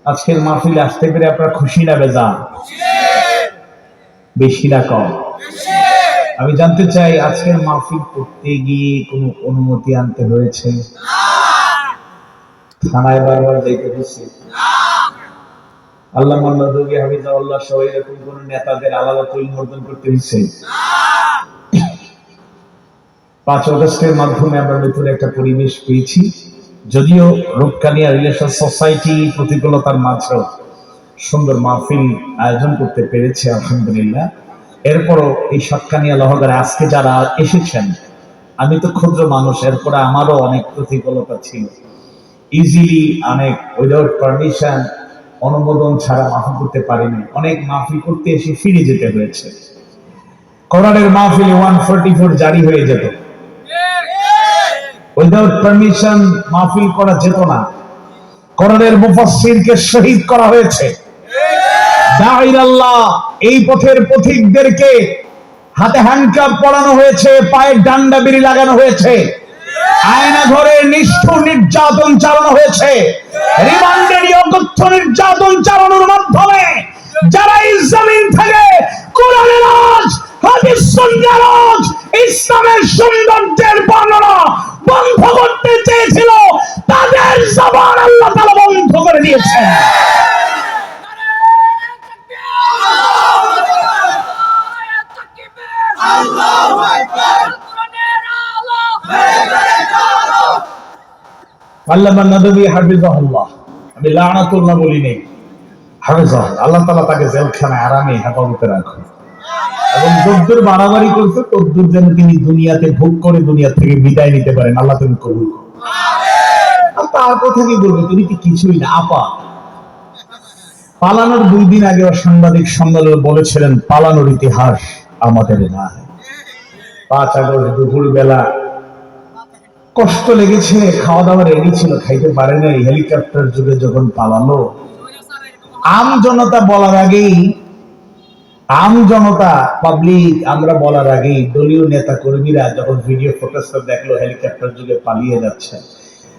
আজকের মাহফিলে আসতে পেরে আপনারা খুশি না বেজান? বেশি না কম? আমি জানতে চাই আজকের মাহফিল করতে গিয়ে কোনো অনুমতি আনতে হয়েছে? থানায় বারবার যাইতে হয়েছে? আল্লাহ মোহাম্মদ হাফিজাহুল্লাহ সহ এরকম কোন নেতাদের আলাদা পরিবর্তন করতে হয়েছে? 5 আগস্টের মাধ্যমে আমরা নতুন একটা পরিবেশ পেয়েছি। যদিও রূপকানিয়া রিলেশন সোসাইটি প্রতিকূলতার মাঝেও সুন্দর মাহফিল আয়োজন করতে পেরেছে আলহামদুলিল্লাহ। এরপরও এই সাতকানিয়া লহগড়ে আজকে যারা এসেছেন, আমি তো ক্ষুদ্র মানুষ, এরপরে আমারও অনেক প্রতিকূলতা ছিল। ইজিলি অনেক উইদাউট পারমিশন, অনুমোদন ছাড়া মাহফিল করতে পারিনি। অনেক মাহফিল করতে এসে ফিরে যেতে হয়েছে। কোরআনের মাহফিলে 144 জারি হয়ে যেত, উইদাউট পারমিশন মাহফিল করা যেত না। কোরআনের মুফাসসিরকে শহীদ করা হয়েছে। দাঈর আল্লাহ এই পথের পথিকদেরকে হাতে হ্যান্ডকাপ পরানো হয়েছে, পায়ে ডান্ডা বিড়ি লাগানো হয়েছে, আয়না ঘরে নিষ্ঠুর নির্যাতন চালানো হয়েছে, রিমান্ডের অকথ্য নির্যাতন চালানোর মাধ্যমে যারা এই জমিন থেকে কোরআনের আজ, হাদিস সুন্নাহর আজ, ইসলামের সৌন্দর্যের বর্ণনা বন্ধ করতে চেয়েছিল, তাদের জবান আল্লাহ তাআলা বন্ধ করে দিয়েছেন। আল্লামা নদভী হাফিজাহুল্লাহ, আমি লানাতুল্লাহ বলি নেই, হাফিজাহুল্লাহ, আল্লাহ তাআলা তাকে জেলখানায় আরামে হেফাজতে রাখুন এবং যদ্দূর বাড়াবাড়ি করছে তদ্দূর যেন তিনি দুনিয়াতে ভোগ করে দুনিয়া থেকে বিদায় নিতে পারেন। আল্লাহ তুমি কবুল করুন। আর তার কথা কি বলবো, তিনি কি কিছুই না। আপা পালানোর 2 দিন আগে সাংবাদিক সম্মেলনে বলেছিলেন, পালানোর ইতিহাস আমাদের না। 5 আগস্ট দুপুর বেলা কষ্ট লেগেছে, খাওয়া দাওয়া রেডি ছিল, খাইতে পারে নাই। হেলিকপ্টার যুগে যখন পালালো, আম জনতা বলার আগেই, আম জনতা পাবলিক আমরা বলার আগেই দলীয় নেতা কর্মীরা যখন ভিডিও ফুটেজটা দেখলো হেলিকপ্টার যুগে পালিয়ে যাচ্ছে,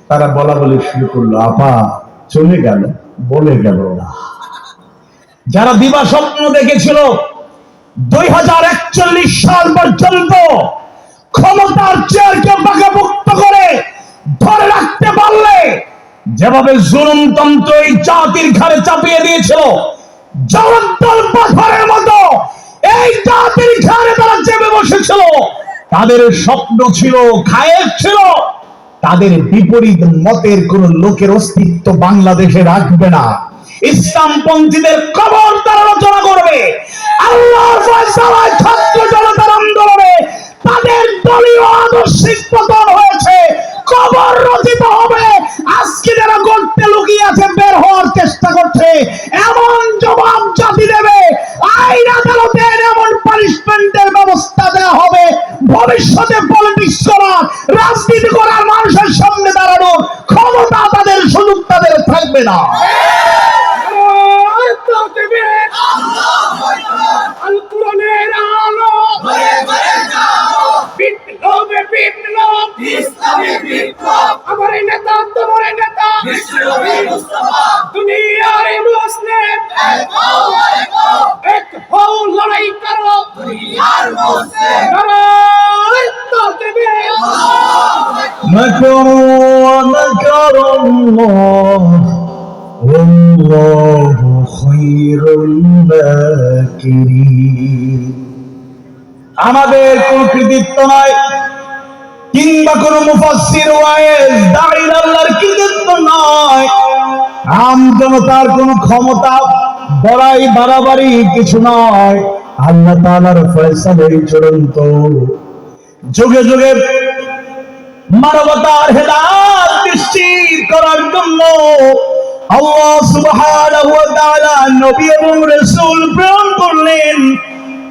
তারা বলা বলি শুরু করলো, আপা চলে গেল, বলে গেল না। যারা দিবা স্বপ্ন দেখেছিল 2041 সাল পর্যন্ত ক্ষমতার চেয়ারকে বাঁকাপুক্ত করে ধরে রাখতে পারলে, যেভাবে জুলুমতন্ত্র এই জাতির ঘাড়ে চাপিয়ে দিয়েছিল, জগদ্দল পাথরের মতো এই জাতির ঘাড়ে তারা চেপে বসেছিল। তাদের স্বপ্ন ছিল, খায়েশ ছিল, তাদের বিপরীত মতের কোন লোকের অস্তিত্ব বাংলাদেশে রাখবে না। ইসলামপন্থীদের কবর তারা রচনা করবে। আল্লাহর ফয়সালায় ছাত্র জনতার আন্দোলনে তাদের দলীয় আদর্শিক পতন হয়েছে, কবর রচিত হবে। আজকে যারা গর্তে লুকিয়ে আছে, বের হওয়ার চেষ্টা করছে, এমন জবাব জাতি দেবে, আইন আদালতে এমন পানিশমেন্টের ব্যবস্থা দেওয়া হবে, ভবিষ্যতে পলিটিক্স করার, রাজনীতি করার, মানুষের সামনে দাঁড়ানোর ক্ষমতা তাদের, সুযোগ তাদের থাকবে না। আমার নেতা, তোমার নেতা, দুনিয়ার মুসলিম এক হও, লড়াই করো, দুনিয়ার মুসলিম লড়াই করবে। মাকরু ওয়া মাকরুল্লাহ ওয়াল্লাহু খায়রুল মাকিরিন। আমাদের কোন কৃতিত্ব নয়, কিংবা কোন মুফাসসির ওয়াইজ দাঈর আল্লাহর কৃতিত্ব নয়, আম জনতার কোন ক্ষমতা, বড়াই বাড়াবাড়ি কিছু নয়। আল্লাহ তাআলার ফয়সালাই চূড়ান্ত। যুগে যুগে মানবতার হেদায়েত নিশ্চিত করার জন্য আল্লাহ সুবহানাহু ওয়া তাআলা নবী এবং রাসূল প্রেরণ করলেন।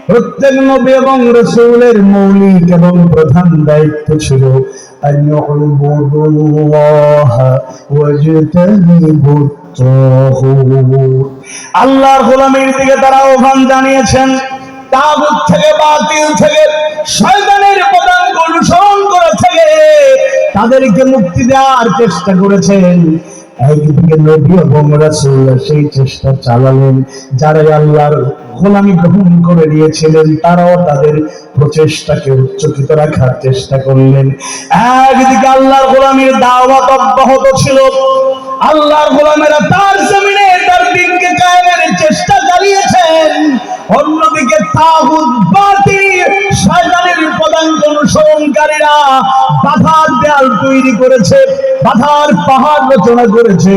প্রত্যেক নবী এবং রাসূলের মৌলিক এবং প্রধান দায়িত্ব ছিল আল্লাহর গোলামীর দিকে তারা আহ্বান জানিয়েছেন। তাগুত থেকে, বাতিল থেকে, শয়তানের পদাঙ্ক অনুসরণ করে থেকে তাদেরকে মুক্তি দেওয়ার চেষ্টা করেছেন। একদিকে নবী এবং রাসূলুল্লাহ সেই চেষ্টা চালালেন, যারা আল্লাহর গোলামি গ্রহণ করে নিয়েছিলেন তারাও তাদের প্রচেষ্টাকে উচ্চকিত রাখার চেষ্টা করলেন। একদিকে আল্লাহর গোলামির দাওয়াত অব্যাহত ছিল, আল্লাহর গোলামেরা তার জমিনে তার দিনকে কায়েমের চেষ্টা চালিয়েছেন, অন্যদিকে তাগুত বাতিল শয়তানের পদাঙ্ক অনুসরণকারীরা বাধার দেয়াল তৈরি করেছে, বাধার পাহাড় রচনা করেছে।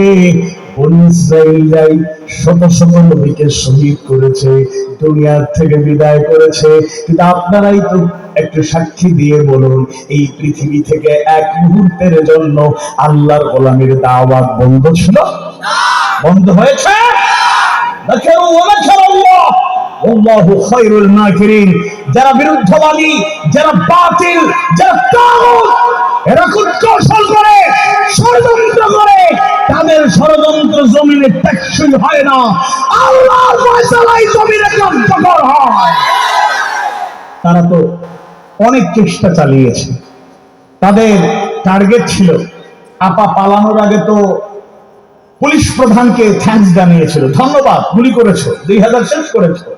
বনী ইসরাঈলরাই শত শত নবীকে শহীদ করেছে, দুনিয়ার থেকে বিদায় করেছে। কিন্তু আপনারাই তো একটু সাক্ষী দিয়ে বলুন, এই পৃথিবী থেকে এক মুহূর্তের জন্য আল্লাহর গোলামির দাওয়াত বন্ধ ছিল? বন্ধ হয়েছে? আল্লাহু খায়রুল মাকিরিন। যারা বিরুদ্ধবাদী, যারা বাতিল, যারা তাগুত, এরা কুকৌশল করে, ষড়যন্ত্র করে, তাদের ষড়যন্ত্র জমিনে টেকসই হয় না, আল্লাহর ফয়সালাই জমিনে কার্যকর হয়। তারা তো অনেক চেষ্টা চালিয়েছে, তাদের টার্গেট ছিল, আপা পালানোর আগে তো পুলিশ প্রধানকে থ্যাঙ্কস জানিয়েছিল, ধন্যবাদ, গুলি করেছো, 2000 শেষ করেছো।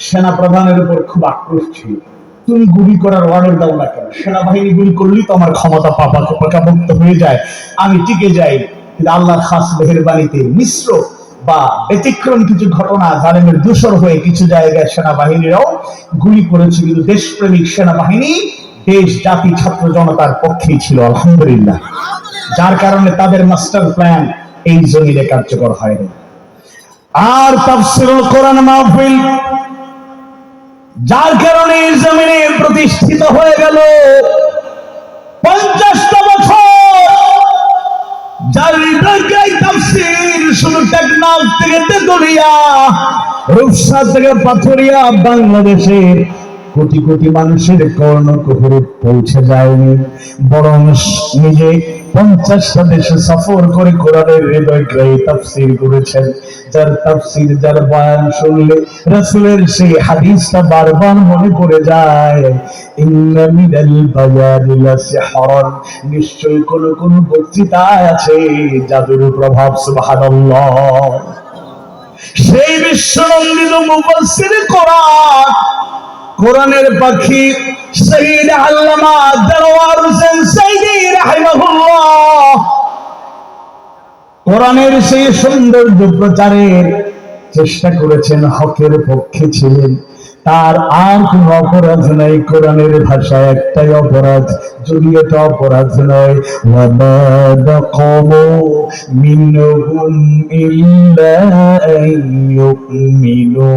সেনা প্রধানের উপর খুব আক্রোশ ছিল, তুমি গুলি করার অর্ডার দাও না কেন? সেনাবাহিনী গুলি করলেই তো আমার ক্ষমতা পাকাপোক্ত হয়ে যায়, আমি টিকে যাই। কিন্তু আল্লাহর খাস মেহেরবানিতে মিশ্র বা ব্যতিক্রম কিছু ঘটনা, জালেমের দূষর হয়ে কিছু জায়গায় সেনাবাহিনীরাও গুলি করেছে, কিন্তু দেশপ্রেমিক সেনাবাহিনী দেশ, জাতি, ছাত্র জনতার পক্ষেই ছিল, আলহামদুলিল্লাহ। যার কারণে তাদের মাস্টার প্ল্যান এই জমিনে কার্যকর হয়নি। আর তাফসীরুল কোরআন মাহফিল যার কারণে এই জমিনে প্রতিষ্ঠিত হয়ে গেল 50টা বছর, যার হৃদয় তাফসীর শুধু টেকনাফ থেকে তেতুলিয়া, রূপসা থেকে পাথুরিয়া, বাংলাদেশের কোটি কোটি মানুষের কর্ণকুহরে পৌঁছে যায়নি, বরং নিজে 50টা দেশে সফর করে কোরআনের হৃদয়গ্রাহী তাফসীর করেছেন। যার তাফসীর, যার বয়ান শুনলে রাসূলের সেই হাদিসটা বারবার মনে পড়ে যায়, ইন্না মিনাল বায়ানি লাসিহরান, নিশ্চয়ই কোন কোন বক্তৃতায় আছে জাদুর প্রভাব, সুবহানাল্লাহ। সেই বিশ্বনন্দিত মুফাসসির কোরআন, কোরআনের পাখি শহীদ আল্লামা দেলোয়ার হোসেন সাইদি রাহিমাহুল্লাহ কোরআনের সেই সৌন্দর্য প্রচারের চেষ্টা করেছেন, হকের পক্ষে ছিলেন। তার আর কোন অপরাধ নাই, কোরআনের ভাষায় একটাই অপরাধ, যদি এটা অপরাধ নয়, ওয়ামা নাকামু মিনহুম ইল্লা আন ইউমিনু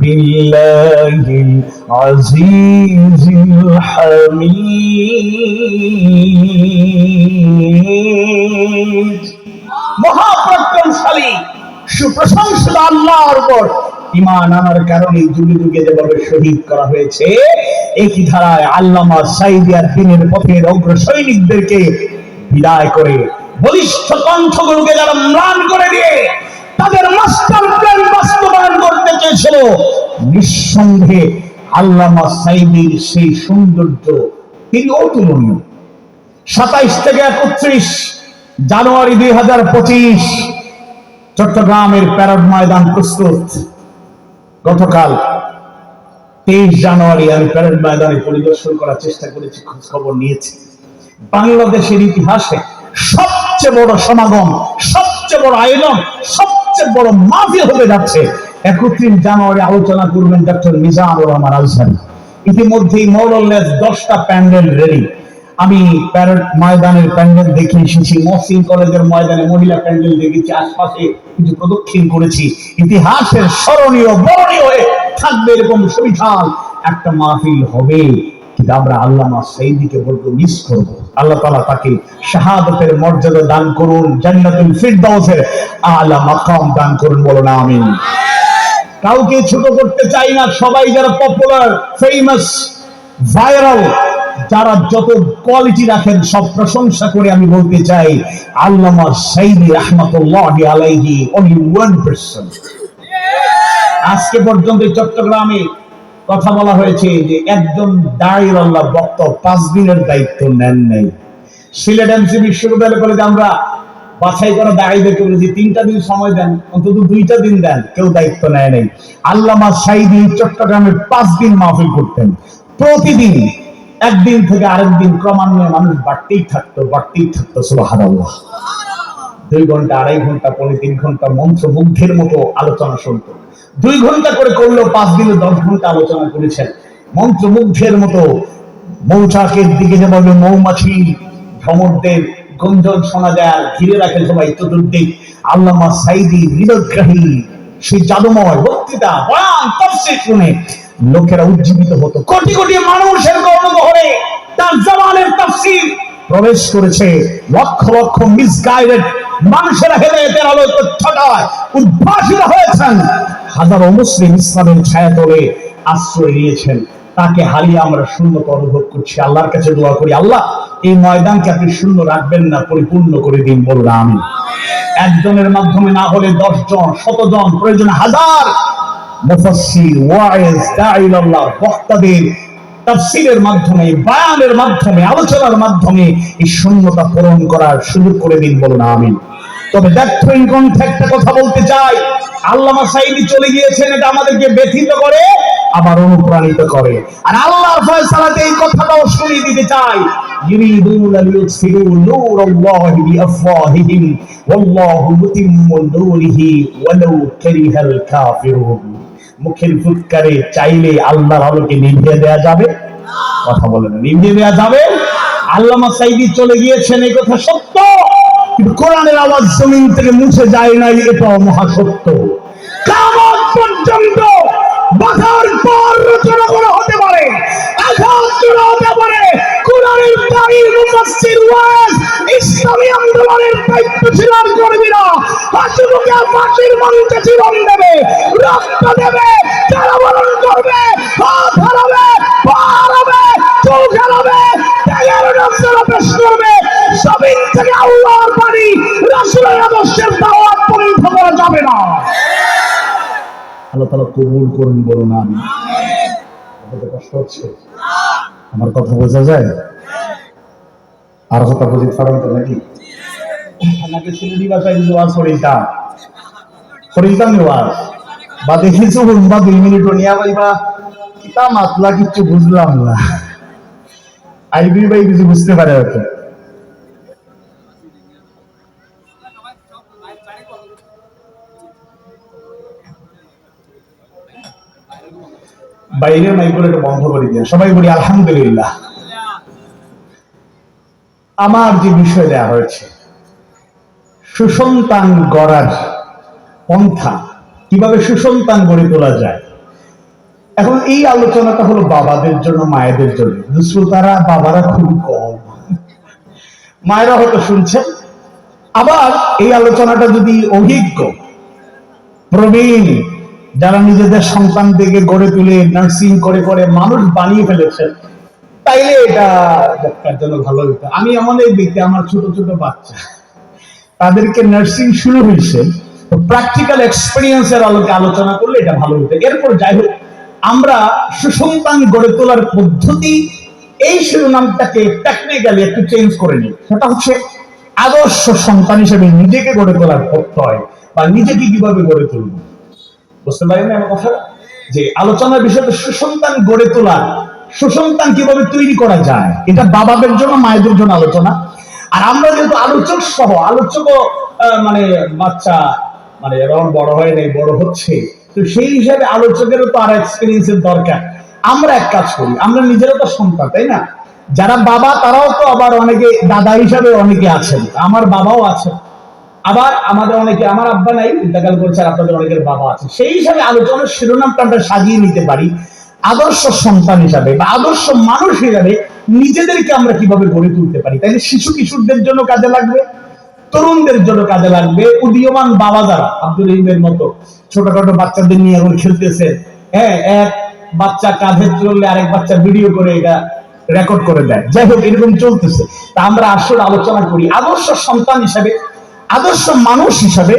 বিল্লাহিল আজিজিল হামিদ। মহাপরাক্রমশালী সুপ্রশংসিত আল্লাহর উপর ঈমান আনার কারণে যুগে যুগে যেভাবে শহীদ করা হয়েছে, একই ধারায় আল্লামা সাঈদী আর দ্বীনের পথের অগ্র সৈনিকদেরকে বিদায় করে, বলিষ্ঠ কণ্ঠগুলোকে যারা ম্লান করে দিয়ে তাদের মাস্টার প্ল্যান বাস্তবায়ন করতে চেয়েছিল, নিঃসন্দেহে আল্লামা সাঈদীর সেই সৌন্দর্য তিনি অতুলনীয়। 27 থেকে 31 জানুয়ারি 2025 চট্টগ্রামের প্যারেড ময়দান প্রস্তুত। গতকাল 23 জানুয়ারি আমি প্যারেড ময়দানে পরিদর্শন করার চেষ্টা করেছি, খোঁজ খবর নিয়েছি। বাংলাদেশের ইতিহাসে সবচেয়ে বড় সমাগম, সবচেয়ে বড় আয়োজন, সবচেয়ে বড় মাহফিল হতে যাচ্ছে। 31 জানুয়ারি আলোচনা করবেন ডক্টর মিজানুর রহমান আজহারী। ইতিমধ্যেই মোরলেস 10টা প্যান্ডেল রেডি। আমি প্যারেড ময়দানের প্যান্ডেল দেখে এসেছি, মহসিন কলেজের ময়দানে মহিলা প্যান্ডেল দেখেছি, আশপাশে কিছু প্রদক্ষিণ করেছি। ইতিহাসের স্মরণীয় বরণীয় হয়ে থাকবে এরকম সুবিশাল একটা মাহফিল হবে। কিন্তু আমরা আল্লামা সাঈদীকে বলতে মিস করব। আল্লাহ তাআলা তাকে শাহাদাতের মর্যাদা দান করুন, জান্নাতুল ফিরদাউসের আলা মাকাম দান করুন, বলুন আমিন। কাউকে ছোট করতে চাই না, সবাই যারা পপুলার, ফেমাস, ভাইরাল, যারা যত কোয়ালিটি রাখেন সব প্রশংসা করে আমি বলতে চাই, আল্লামা সাঈদী রাহমাতুল্লাহি আলাইহি only 1%। আজকে পর্যন্ত চট্টগ্রামে কথা বলা হয়েছে যে একজন দায়ীর আল্লাহ বক্তা 5 দিনের দায়িত্ব নেন নাই। সিলেট এমসি বিশ্ববিদ্যালয় কলেজে আমরা বাছাই করা দায়ীদেরকে বলেছি 3টা দিন সময় দেন, অন্তত 2টা দিন দেন, কেউ দায়িত্ব নেয় নাই। আল্লামা সাঈদী চট্টগ্রামে 5 দিন মাহফিল করতেন, প্রতিদিন একদিন থেকে আরেকদিন ক্রমান্বয়ে মানুষ বাড়তেই থাকতো। সুবহানাল্লাহ। 2 ঘন্টা, 2.5 ঘন্টা, 3 ঘন্টা মন্ত্রমুগ্ধের মতো আলোচনা শুনতো। 2 ঘন্টা করে করলেও 5 দিনে 10 ঘন্টা আলোচনা করেছেন মন্ত্রমুগ্ধের মতো। মৌচাকের দিকে যেভাবে মৌমাছি ভ্রমরদের গঞ্জন শোনা যায়, ঘিরে রাখে সবাই চতুর্দিক, আল্লামা সাঈদী হৃদয়গ্রাহী সেই জাদুময় বক্তৃতা, বয়ান, তাফসীর শুনে লোকেরা উজ্জীবিত হতো। কোটি কোটি মানুষের কর্ণগহরে তার জামানের তাফসীর প্রবেশ করেছে। লক্ষ লক্ষ মিসগাইডেড মানুষেরা হেদায়েতের আলোয় তথ্যটায় উদ্ভাসিত হয়েছেন। হাজারো মুসলিম ইসলামের ছায়াতলে আশ্রয় নিয়েছেন। তাকে হারিয়ে আমরা শূন্যতা অনুভব করছি। আল্লাহর কাছে দোয়া করি, আল্লাহ এই ময়দানকে আপনি শূন্য রাখবেন না, পরিপূর্ণ করে দিন, বলুন আমিন। একজনের মাধ্যমে না হলে 10 জন, 100 জন, প্রয়োজন 1000 মুফাসসির, ওয়াইজ, দাঈ ইলাল্লাহ, বক্তাদের তাফসীরের মাধ্যমে, বয়ানের মাধ্যমে, আলোচনার মাধ্যমে এই শূন্যতা পূরণ করার সুযোগ করে দিন, বলুন আমিন। তবে দেখবেন কণ্ঠে একটা কথা বলতে চাই, আল্লামা সাঈদী চলে গিয়েছেন, এটা আমাদেরকে ব্যথিত করে, আবার অনুপ্রাণিত করে। আর আল্লাহর ফয়সালাতে এই কথাটাও শুনিয়ে দিতে চাই, ইউরিদুনা লিইউতফিউ নূরাল্লাহি বিআফওয়াহিহিম ওয়াল্লাহু মুতিম্মু নূরিহি ওয়ালাউ কারিহাল কাফিরুন। মুখের ফুৎকারে চাইলে আল্লাহর আলোকে নিভিয়ে দেয়া যাবে? কথা বলেন, নিভিয়ে দেয়া যাবে? আল্লামা সাঈদী চলে গিয়েছেন, এই কথা সত্য, কিন্তু কোরআনের আওয়াজ জমিন থেকে মুছে যায় নাই, এটাও মহাসত্য। কিয়ামত পর্যন্ত বাধার পর রচনা করা হতে পারে, আঘাত করা হতে পারে। কোরআনের দাঈ, মুফাসসির, ওয়াইজ, ইসলামী আন্দোলনের দায়িত্বশীল কর্মীরা হাসিমুখে ফাঁসির মঞ্চে জীবন দেবে, রক্ত দেবে, কারাবরণ করবে, হাত হারাবে, পা হারাবে, চোখ হারাবে, ত্যাগের নজর পেশ করবে। জমিন থেকে আল্লাহর বাণী, রাসূলের আদর্শের দাওয়াত বন্ধ করা যাবে না। আল্লাহ তাআলা কবুল করুন, বলুন আমিন। আপনাদের কষ্ট হচ্ছে? আমার কথা বোঝা যায়? আর কথা বুঝি ফারাম তো নাকি? নাকি সিলেটি ভাষায় কিছু ওয়াজ করিতাম ওয়াজ বা দেখিছো বা 2 মিনিট নিয়া ভাইবা কিতা মাতলা কিচ্ছু বুঝলাম না। আইবি ভাই কিছু বুঝতে পারে হয়তো। বাইরের মাইক্রোফোনটা বন্ধ করে দিয়ে সবাই বলি আলহামদুলিল্লাহ। আমার যে বিষয় দেওয়া হয়েছে, সুসন্তান গড়ার পন্থা, কিভাবে সুসন্তান গড়ে তোলা যায়। এখন এই আলোচনাটা হলো বাবাদের জন্য, মায়েদের জন্য। দুশ্রোতারা বাবারা খুব কম, মায়েরা হয়তো শুনছেন। আবার এই আলোচনাটা যদি অভিজ্ঞ, প্রবীণ, যারা নিজেদের সন্তানদেরকে গড়ে তুলে নার্সিং করে করে মানুষ বানিয়ে ফেলেছেন, তাইলে এটা তার জন্য ভালো হতো। আমি এমন এক ব্যক্তি, আমার ছোট ছোট বাচ্চা, তাদেরকে নার্সিং শুরু হয়েছে, প্র্যাকটিক্যাল এক্সপেরিয়েন্সের আলোকে আলোচনা করলে এটা ভালো হতো। এরপর যাই হোক, আমরা সুসন্তান গড়ে তোলার পদ্ধতি, এই শিরোনামটাকে টেকনিক্যালি একটু চেঞ্জ করে নিই। সেটা হচ্ছে আদর্শ সন্তান হিসেবে নিজেকে গড়ে তোলার প্রত্যয়, বা নিজেকে কিভাবে গড়ে তুলব। বুঝতে পারেন আমার কথা? যে আলোচনার বিষয়টা সুসন্তান গড়ে তোলা, সুসন্তান কিভাবে তৈরি করা যায়, এটা বাবাদের জন্য, মায়েদের জন্য আলোচনা। আর আমরা যেহেতু আলোচক সহ, আলোচকও মানে বাচ্চা মানে এরকম বড় হয় নাই, বড় হচ্ছে, তো সেই হিসাবে আলোচকেরও তো আর এক্সপেরিয়েন্সের দরকার। আমরা এক কাজ করি, আমরা নিজেরা তো সন্তান, তাই না? যারা বাবা তারাও তো আবার অনেকে দাদা হিসাবে অনেকে আছেন, আমার বাবাও আছেন, আবার আমাদের অনেকে, আমার আব্বা নাই, ইন্তেকাল করছে, আর আপনাদের অনেকের বাবা আছে। সেই হিসাবে আলোচনার শিরোনামটা আমরা সাজিয়ে নিতে পারি, আদর্শ সন্তান হিসাবে বা আদর্শ মানুষ হিসাবে নিজেদেরকে আমরা কিভাবে গড়ে তুলতে পারি। তাই শিশু কিশোরদের জন্য কাজে লাগবে, তরুণদের জন্য কাজে লাগবে। উদীয়মান বাবা যারা আব্দুল রহিমের মতো ছোটখাটো বাচ্চাদের নিয়ে এখন খেলতেছে, হ্যাঁ, এক বাচ্চা কাঁধে চললে আরেক বাচ্চা ভিডিও করে এটা রেকর্ড করে দেয়, যাই হোক এরকম চলতেছে। তা আমরা আসলে আলোচনা করি আদর্শ সন্তান হিসাবে, আদর্শ মানুষ হিসাবে,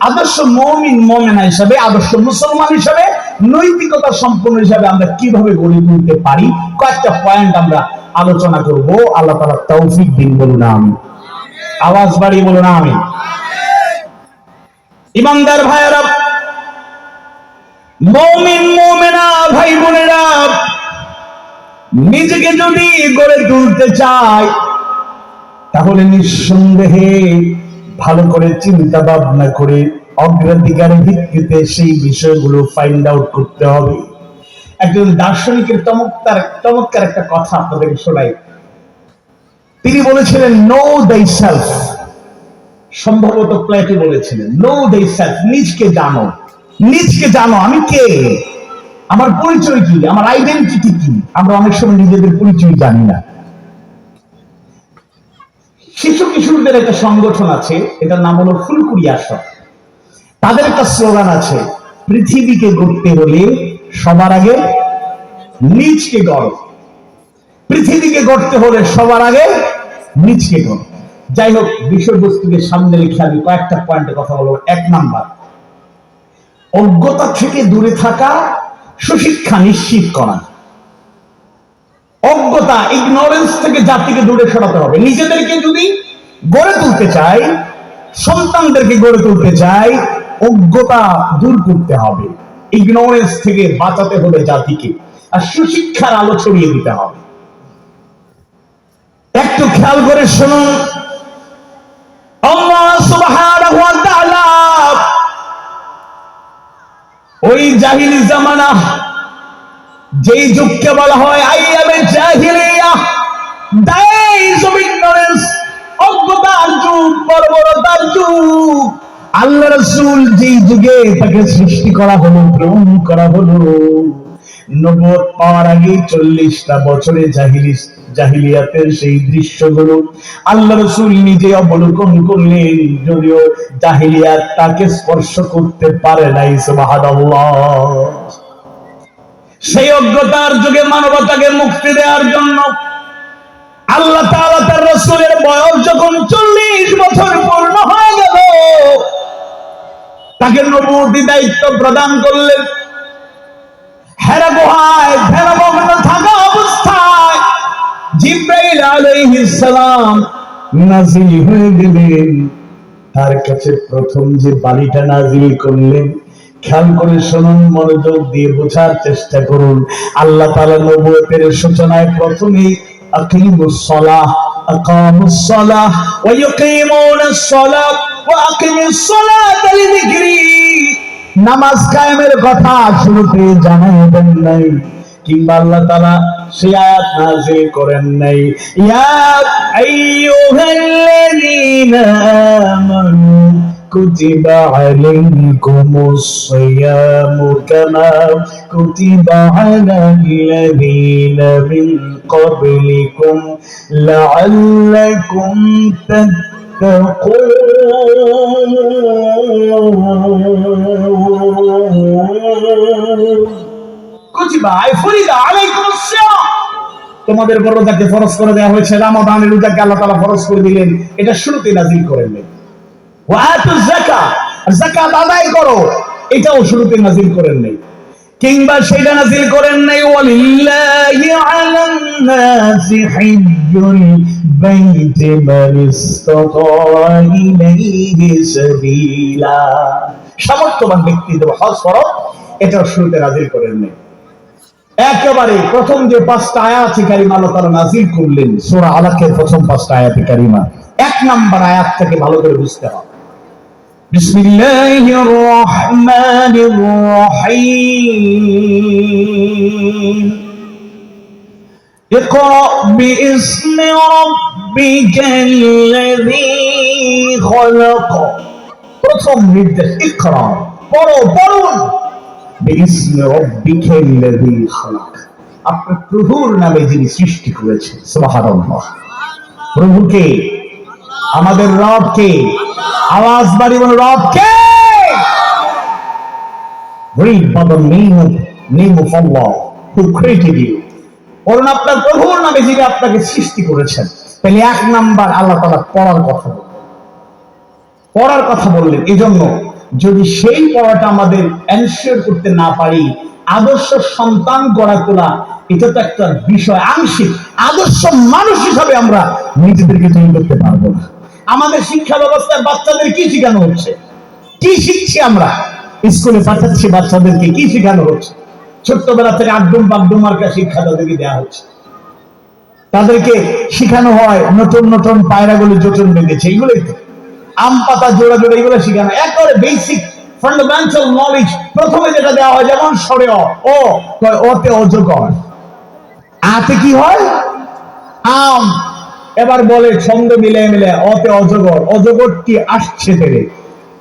আদর্শ মুমিন মুমিনা হিসাবে, আদর্শ মুসলমান হিসাবে, নৈতিকতা সম্পন্ন হিসাবে আমরা কিভাবে গড়ে তুলতে পারি, কয়েকটা পয়েন্ট আমরা আলোচনা করব। আল্লাহ তাআলা তৌফিক দিন, বলুন আমিন। আওয়াজ বাড়িয়ে বলুন আমিন। ইমানদার ভাইয়েরা, মুমিন মুমিনা ভাই বোনেরা, নিজেকে যদি গড়ে তুলতে চায় তাহলে নিঃসন্দেহে ভালো করে চিন্তা ভাবনা করে অগ্রাধিকারের ভিত্তিতে সেই বিষয়গুলো ফাইন্ড আউট করতে হবে। একজন দার্শনিকের চমৎকার একটা কথা আপনাদের শোনাই। তিনি বলেছিলেন নো দাই সেলফ, সম্ভবত প্লেটো বলেছিলেন নো দাই সেলফ, নিজকে জানো, নিজকে জানো, আমি কে, আমার পরিচয় কি, আমার আইডেন্টিটি কি। আমরা অনেক সময় নিজেদের পরিচয় জানি না। শিশু কিশোরদের একটা সংগঠন আছে, এটার নাম হলো ফুলকুড়ি আশ্রম। তাদের একটা স্লোগান আছে, পৃথিবীকে গড়তে হলে সবার আগে নিজকে গড়ো। পৃথিবীকে গড়তে হলে সবার আগে নিজকে গড়ো। যাই হোক, বিষয়বস্তুকে সামনে রেখে আমি কয়েকটা পয়েন্টে কথা বলবো। 1 নাম্বার, অজ্ঞতা থেকে দূরে থাকা, সুশিক্ষা নিশ্চিত করা। অজ্ঞতা, ইগনোরেন্স থেকে জাতিকে দূরে সরাতে হবে। নিজেদেরকে যদি গড়ে তুলতে চাই, সন্তানদেরকে গড়ে তুলতে চাই, অজ্ঞতা দূর করতে হবে। ইগনোরেন্স থেকে বাঁচাতে হবে জাতিকে, আর সুশিক্ষার আলো ছড়িয়ে দিতে হবে। একটু খেয়াল করে শুনুন, আল্লাহ সুবহানাহু ওয়া তাআলা ওই জাহিলি জামানা, যেই যুগকে বলা হয় আইয়ামে জাহিলিয়া, days of ignorance, অজ্ঞতার যুগ, বর্বরতার যুগ, আল্লাহ রাসূল যেই যুগে তাকে সৃষ্টি করা হলো, প্রেরণ করা হলো, নবুয়ত পাওয়ার আগে 40টা বছরে জাহিলিয়াতের সেই দৃশ্যগুলো আল্লাহ রাসূল নিজে অবলোকন করলেন, যদিও জাহিলিয়াত তাকে স্পর্শ করতে পারে নাই। সুবহানাল্লাহ। সেই অজ্ঞতার যুগে মানবতাকে মুক্তি দেওয়ার জন্য আল্লাহ তাআলা তার রাসূলের বয়স যখন 40 বছর পূর্ণ হয়ে গেল, তাকে নবুয়তি দায়িত্ব প্রদান করলেন। হেরা গুহায় ধ্যানমগ্ন থাকা অবস্থায় জিবরাইল আলাইহিস সালাম নাযিল হয়ে গেলেন। তার কাছে প্রথম যে বাণীটা নাযিল করলেন, খেয়াল করে শুনুন, মনোযোগ দিয়ে বোঝার চেষ্টা করুন। আল্লাহ তাআলা নবুয়তের সূচনায় প্রথমেই আকিমুস সালাহ, আকামুস সালাহ ওয়া ইউকিমুনাস সালাহ ওয়া আকিমিস সালাতা লিযিকরি, নামাজ কায়েমের কথা শুরুতে জানাই দেন নাই, কিংবা আল্লাহ তাআলা সেই আয়াত নাযিল করেন নাই, ইয়া আইয়ুহাল্লাযীনা আমানু কুতিবা আলাইকুমুস সিয়ামু কামা কুতিবা আলাল্লাযীনা মিন ক্বাবলিকুম লাআল্লাকুম তোমাদের উপর রোজাকে ফরজ করে দেওয়া হয়েছে, রমাদানের রোজাকে আল্লাহ তাআলা ফরজ করে দিলেন, এটা শুরুতে নাযিল করেন নাই। ওয়া আতুজ যাকাত, যাকাত আদায় করো, এটাও শুরুতে নাযিল করেন নাই। কিংবা সেটা নাযিল করেন নাই ওয়ালিল্লাহি আলান নাসি হিজ্জুল বাইতি মান ইসতাতা ইলাইহি সাবিলা, সামর্থ্যবান ব্যক্তিদের হজ ফরজ, এটা শুরুতে নাযিল করেন নাই। একেবারে প্রথম যে 5টা আয়াতে কারিমা আল্লাহ তাআলা নাযিল করলেন, সূরা আলাকের প্রথম 5টা আয়াতে কারিমা, 1 নাম্বার আয়াত থেকে ভালো করে বুঝতে হবে। বিসমিল্লাহির রহমানির রহিম, ইকরা বিইসমি রাব্বিকাল্লাযী খলাক, প্রথম নির্দেশ ইকরা, পড়ো, পড়ুন, বিইসমি রাব্বিকাল্লাযী খলাক, আপনার প্রভুর নামে যিনি সৃষ্টি করেছেন। সুবহানাল্লাহ। প্রভুকে, আমাদের রবকে, আওয়াজ বাড়িয়ে বলুন রবকে। Read by the name of Allah who created you, বলুন আপনার প্রভুর নামে যিনি আপনাকে সৃষ্টি করেছেন। তাহলে 1 নাম্বার আল্লাহ তাআলা পড়ার কথা বললেন। এই জন্য যদি সেই পড়াটা আমাদের এনশিওর করতে না পারি, আদর্শ সন্তান গড়া তোলা, এটা তো একটা বিষয়, আংশিক আদর্শ মানুষ হিসাবে আমরা নিজেদেরকে তৈরি করতে পারবো না। আমাদের শিক্ষা ব্যবস্থায় বাচ্চাদের কি শেখানো হচ্ছে? কি শিখছি আমরা? স্কুলে পাঠাচ্ছি বাচ্চাদেরকে, কি শেখানো হচ্ছে? ছোট্টবেলা থেকে আড্ডুম বাগডুম মার্কা শিক্ষা তাদেরকে দেওয়া হচ্ছে। তাদেরকে শেখানো হয় নতুন নতুন পায়রাগুলি জোটন বেঁধেছে, এগুলোই তো আম পাতা জোড়া জোড়া এগুলো শেখানো, একেবারে বেসিক ফান্ডামেন্টাল নলেজ। প্রথমে যেটা দেওয়া হয়, যেমন সরে ও ওতে অজগর, আতে কি হয় আম, এবার বলে ছন্দ মিলে মিলে অতে অজগর, অজগরটি আসছে পেরে,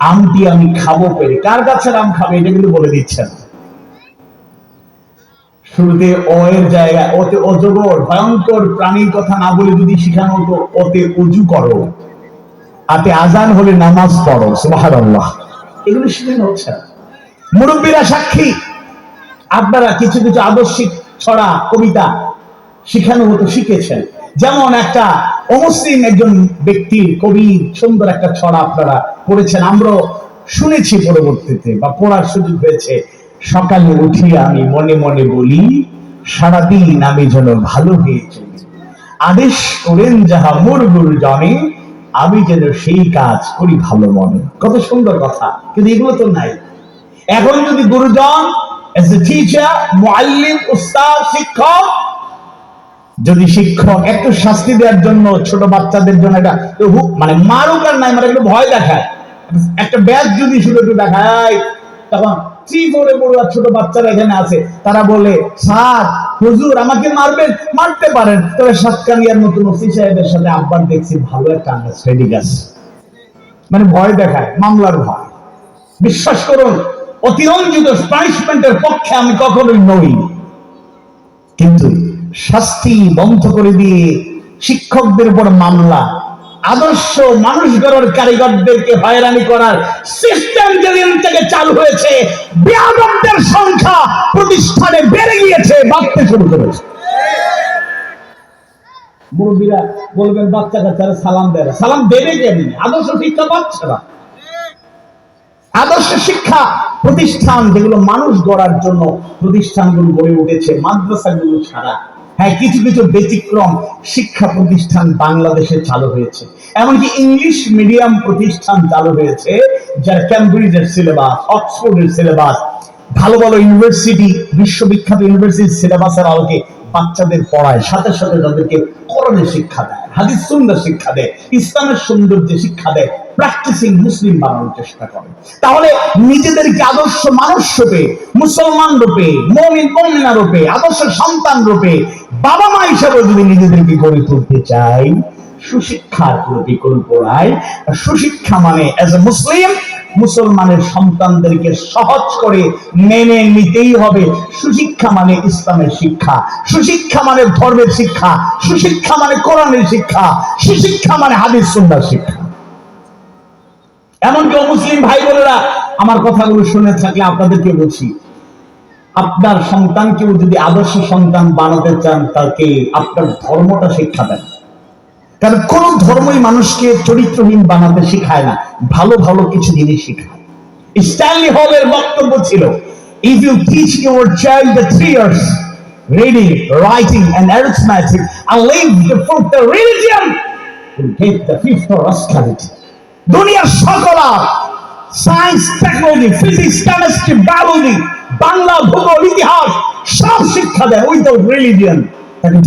আমটি আমি খাবো পেরে। কার কাছে আম খাবে এটা কিন্তু বলে দিচ্ছেন। শুরুতে অ এর জায়গায় ওতে অজগর ভয়ঙ্কর প্রাণীর কথা না বলে যদি শিখানো হতো ওতে অজু করো, আতে আজান হলে নামাজ পড়ো, সুবহানাল্লাহ। এগুলো শিখানো হচ্ছে। মুরব্বীরা সাক্ষী, আপনারা কিছু কিছু আদর্শিক ছড়া কবিতা শিখানো হতো, শিখেছেন। যেমন একটা অমুসলিম একজন ব্যক্তির কবির সুন্দর একটা ছড়া আপনারা পড়েছেন, আমরা শুনেছি পরবর্তীতে বা পড়ার সুযোগ হয়েছে। সকালে উঠিয়ে আমি মনে মনে বলি, সারাদিন আমি যেন ভালো হয়ে চলি, আদেশ করেন যাহা মোর গুরু জানে, আমি যেন সেই কাজ করি ভালো মনে। কত সুন্দর কথা, কিন্তু এগুলো তো নাই। এখন যদি গুরুজন as a teacher, মুআল্লিম, উস্তাদ, শিক্ষক, যদি শিক্ষক একটু শাস্তি দেওয়ার জন্য ছোট বাচ্চাদের জন্য এটা মানে মারুক আর নাই, মানে একটু ভয় দেখায়, একটা ব্যাচ যদি শুধু একটু দেখায়, তখন ছোট বাচ্চারা এখানে আছে, তারা বলে স্যার হুজুর আমাকে মারবেন, মারতে পারেন, তবে সাতকানিয়ার নতুন ওসি সাহেবের সাথে আব্বার দেখছি ভালো একটা আন্ডারস্ট্যান্ডিং আছে, মানে ভয় দেখায়, মামলার ভয়। বিশ্বাস করুন, অতিরঞ্জিত পানিশমেন্টের পক্ষে আমি কখনোই নই, কিন্তু শাস্তি বন্ধ করে দিয়ে শিক্ষকদের উপর মামলা, আদর্শ মানুষ গড়ার কারিগরদেরকে হয়রানি করার সিস্টেম যেদিন থেকে চালু হয়েছে, বেয়াদবদের সংখ্যা প্রতিষ্ঠানে বেড়ে গিয়েছে, বাড়তে শুরু করেছে। মুরব্বীরা বলবেন বাচ্চা কাচ্চারা সালাম দেয়, সালাম দেবে কেমনি? আদর্শ শিক্ষা পাচ্ছে না। আদর্শ শিক্ষা প্রতিষ্ঠান যেগুলো মানুষ গড়ার জন্য প্রতিষ্ঠানগুলো গড়ে উঠেছে, মাদ্রাসাগুলো ছাড়া, হ্যাঁ কিছু কিছু ব্যতিক্রম শিক্ষা প্রতিষ্ঠান বাংলাদেশে চালু হয়েছে। এমনকি ইংলিশ মিডিয়াম প্রতিষ্ঠান চালু হয়েছে, যার ক্যামব্রিজের সিলেবাস, অক্সফোর্ডের সিলেবাস, ভালো ভালো ইউনিভার্সিটি, বিশ্ববিখ্যাত ইউনিভার্সিটির সিলেবাসের আলোকে বাচ্চাদের পড়ায়, সাথে সাথে তাদেরকে কোরআনের শিক্ষা দেয়, হাদিস সুন্নাহর শিক্ষা দেয়, ইসলামের সৌন্দর্যে শিক্ষা দেয়, প্র্যাকটিসিং মুসলিম বানানোর চেষ্টা করে। তাহলে নিজেদেরকে আদর্শ মানুষ রূপে, মুসলমান রূপে, মুমিন মুমিনা রূপে, আদর্শ সন্তান রূপে, বাবা মা হিসেবে যদি নিজেদেরকে গড়ে তুলতে চাই, সুশিক্ষার কোনো বিকল্প নাই। সুশিক্ষা মানে এজ এ মুসলিম, মুসলমানের সন্তানদেরকে সহজ করে মেনে নিতেই হবে। সুশিক্ষা মানে ইসলামের শিক্ষা, সুশিক্ষা মানে ধর্মের শিক্ষা, সুশিক্ষা মানে কোরআনের শিক্ষা, সুশিক্ষা মানে হাদিস সুন্নাহর শিক্ষা। এমনকি মুসলিম ভাই বোনেরা আমার কথাগুলো শুনে থাকলে আপনাদেরকে বলছি, আপনার সন্তানকেও যদি আদর্শ সন্তান বানাতে চান, তাকে আপনার ধর্মটা শিক্ষা দেন। কারণ কোন ধর্মই মানুষকে চরিত্রহীন বানাতে শেখায় না, ভালো ভালো কিছু জিনিস শেখায়। স্ট্যানলি হলের বক্তব্য ছিল, if you teach your child the 3 years reading, writing and arithmetic and leave the religion, will get the 5th rascality. দুনিয়ার সকল science, technology, physics, chemistry, biology, Bangla, ভূগোল, ইতিহাস সব শিক্ষা দেয় উইদাউট রিলিজিয়ন।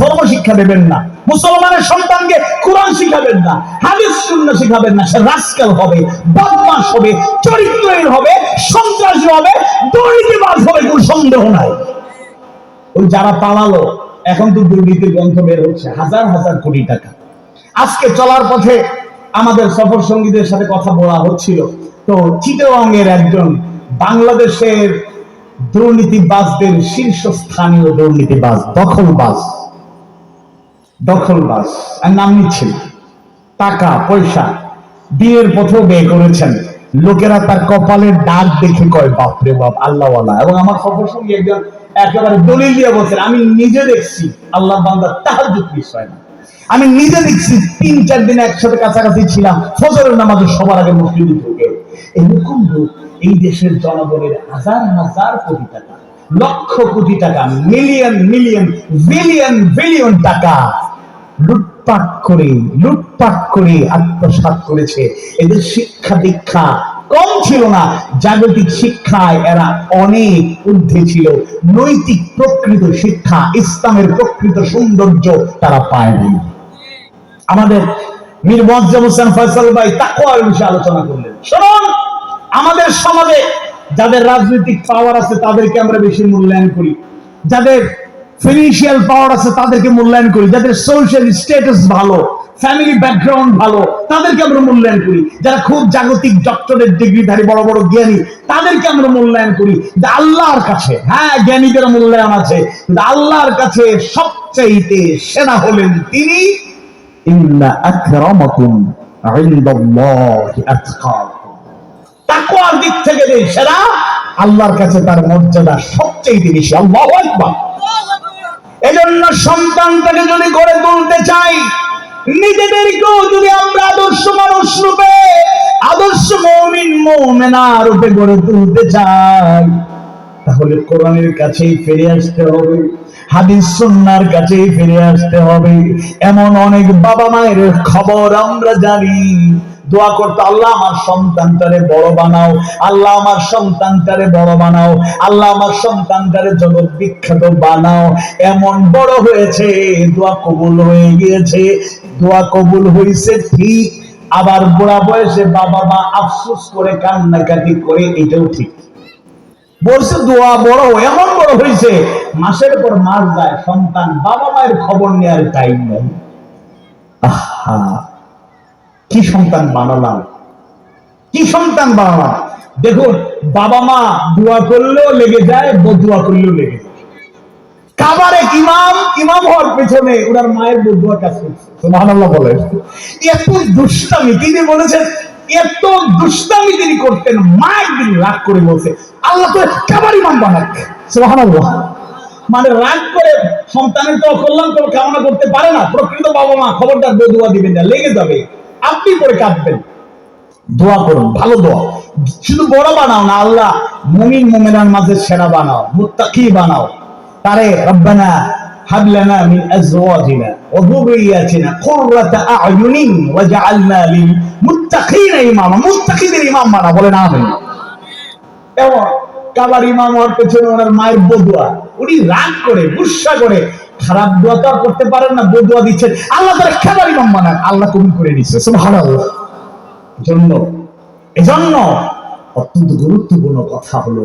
ধর্ম শিক্ষা দেবেন না, মুসলমানের সন্তানকে কোরআন শিখাবেন না, হাদিস সুন্নাহ শিখাবেন না, সে রাস্কাল হবে, বদমাশ হবে, চরিত্রহীন হবে, সন্ত্রাসী হবে, দুর্নীতিবাজ হবে, কোনো সন্দেহ নাই। ওই যারা পালালো, এখন তো দুর্নীতির গন্ধ বের হচ্ছে, হাজার হাজার কোটি টাকা। আজকে চলার পথে আমাদের সফর সঙ্গীদের সাথে কথা বলা হচ্ছিল, তো চিটাগাংয়ের একজন বাংলাদেশের দুর্নীতিবাজদের শীর্ষস্থানীয় দুর্নীতিবাজ, দখলবাজ আর নাম নিচ্ছিল, টাকা পয়সা বিয়ের পথেও ব্যয় করেছেন। লোকেরা তার কপালের দাগ দেখে কয় বাপরে বাপ আল্লাহওয়ালা। এবং আমার সফর সঙ্গী একজন একেবারে দলিল দিয়ে বলছেন, আমি নিজে দেখছি আল্লাহ বান্দা তাহাজ্জুদ মিস হয় না, আমি নিজে দেখছি 3-4 দিন একসাথে কাছাকাছি ছিলাম, ফজরের নামাজে সবার আগে মসজিদে ঢুকে। এরকম লোক এই দেশের জনগণের হাজার হাজার কোটি টাকা, লক্ষ কোটি টাকা, মিলিয়ন মিলিয়ন বিলিয়ন বিলিয়ন টাকা লুট লুটপাট করে আত্মসাৎ করেছে। এদের শিক্ষা দীক্ষা কম ছিল না, জাগতিক শিক্ষায় এরা অনেক ঊর্ধ্বে ছিল। নৈতিক প্রকৃত শিক্ষা, ইসলামের প্রকৃত সৌন্দর্য তারা পায়নি। আমাদের মীর মুয়াজ্জম হোসেন ফয়সাল ভাই তাকওয়ার বিষয়ে আলোচনা করলেন। শুনুন, আমাদের সমাজে যাদের রাজনৈতিক পাওয়ার আছে তাদেরকে আমরা বেশি মূল্যায়ন করি, যাদের ফিনান্সিয়াল পাওয়ার আছে তাদেরকে মূল্যায়ন করি, যাদের সোশ্যাল স্ট্যাটাস ভালো, ফ্যামিলি ব্যাকগ্রাউন্ড ভালো, তাদেরকে আমরা মূল্যায়ন করি, যারা খুব জাগতিক ডক্টরেট ডিগ্রিধারী বড় বড় জ্ঞানী তাদেরকে আমরা মূল্যায়ন করি। কিন্তু আল্লাহর কাছে, হ্যাঁ জ্ঞানীদের মূল্যায়ন আছে, কিন্তু আল্লাহর কাছে সবচাইতে সেরা হলেন তিনি। ইন্না আকরামাকুম ইনদাল্লাহি আতকাকুম। তাকওয়ার দিক থেকে যে সেরা, আল্লাহর কাছে তার মর্যাদা সবচাইতে বেশি। আল্লাহু আকবার। এজন্য সন্তানটাকে যদি গড়ে তুলতে চাই, নিজেদেরকেও যদি আমরা আদর্শ মানুষ রূপে, আদর্শ মুমিন মুমিনা রূপে গড়ে তুলতে চাই, তাহলে কোরআনের কাছেই ফিরে আসতে হবে, হাদিস সুন্নাহর কাছেই ফিরে আসতে হবে। এমন অনেক বাবা মায়ের খবর আমরা জানি, দোয়া করতে, আল্লাহ আমার সন্তানটারে বড় বানাও, আল্লাহ আমার সন্তানটারে বড় বানাও, আল্লাহ আমার সন্তানটারে জগৎ বিখ্যাত বানাও। এমন বড় হয়েছে, দোয়া কবুল হয়ে গিয়েছে। দোয়া কবুল হয়েছে ঠিক, আবার বুড়া বয়সে বাবা মা আফসোস করে কান্নাকাটি করে, এটাও ঠিক। বলছে দোয়া বড়, এমন বড় হয়েছে, মাসের পর মাস যায়, সন্তান বাবা মায়ের খবর নেওয়ার টাইম নেই। আহা, কি সন্তান বানালাম, কি সন্তান বানালাম। দেখুন, বাবা মা দোয়া করলেও লেগে যায়, বদুয়া করলেও লেগে যায়। কাবারে ইমাম হওয়ার পেছনে ওনার মায়ের বদুয়া কাজ করছে। সুবহানাল্লাহ বলেন। এত দুষ্টামি তিনি বলেছেন, এত দুষ্টামি তিনি করতেন, মা একদিন রাগ করে বলছে, আল্লাহ তো কাবার ইমাম বানাক। সুবহানাল্লাহ। মানে রাগ করে সন্তানের তো কল্যাণ তো কামনা করতে পারে না। প্রকৃত বাবা মা খবরদার বদুয়া দিবেন না, লেগে যাবে, আপনি পরে কাঁদবেন। দোয়া করুন, ভালো দোয়া। শুধু বড় বানাও না, আল্লাহ মুমিন মুমিনার মাঝে সেরা বানাও, মুত্তাকি বানাও। তারে রব্বানা হাব লানা মিন আজওয়াজিনা ওয়া যুররিয়াতিনা কুররাতা আ'য়ুনিন ওয়াজআলনা লিল মুত্তাকিনা ইমামা। মুত্তাকিদের ইমাম বানাও, বলেন আমিন। এমন কাবার ইমাম হওয়ার পেছনে ওনার মায়ের বদুয়া, উনি রাগ করে গুসা করে, খারাপ দোয়া তো করতে পারেন না, বদুয়া দিচ্ছেন, আল্লাহ তারা কাবার ইমাম বানান, আল্লাহ কবুল করে নিচ্ছে। সুবহানাল্লাহ। এজন্য অত্যন্ত গুরুত্বপূর্ণ কথা হলো,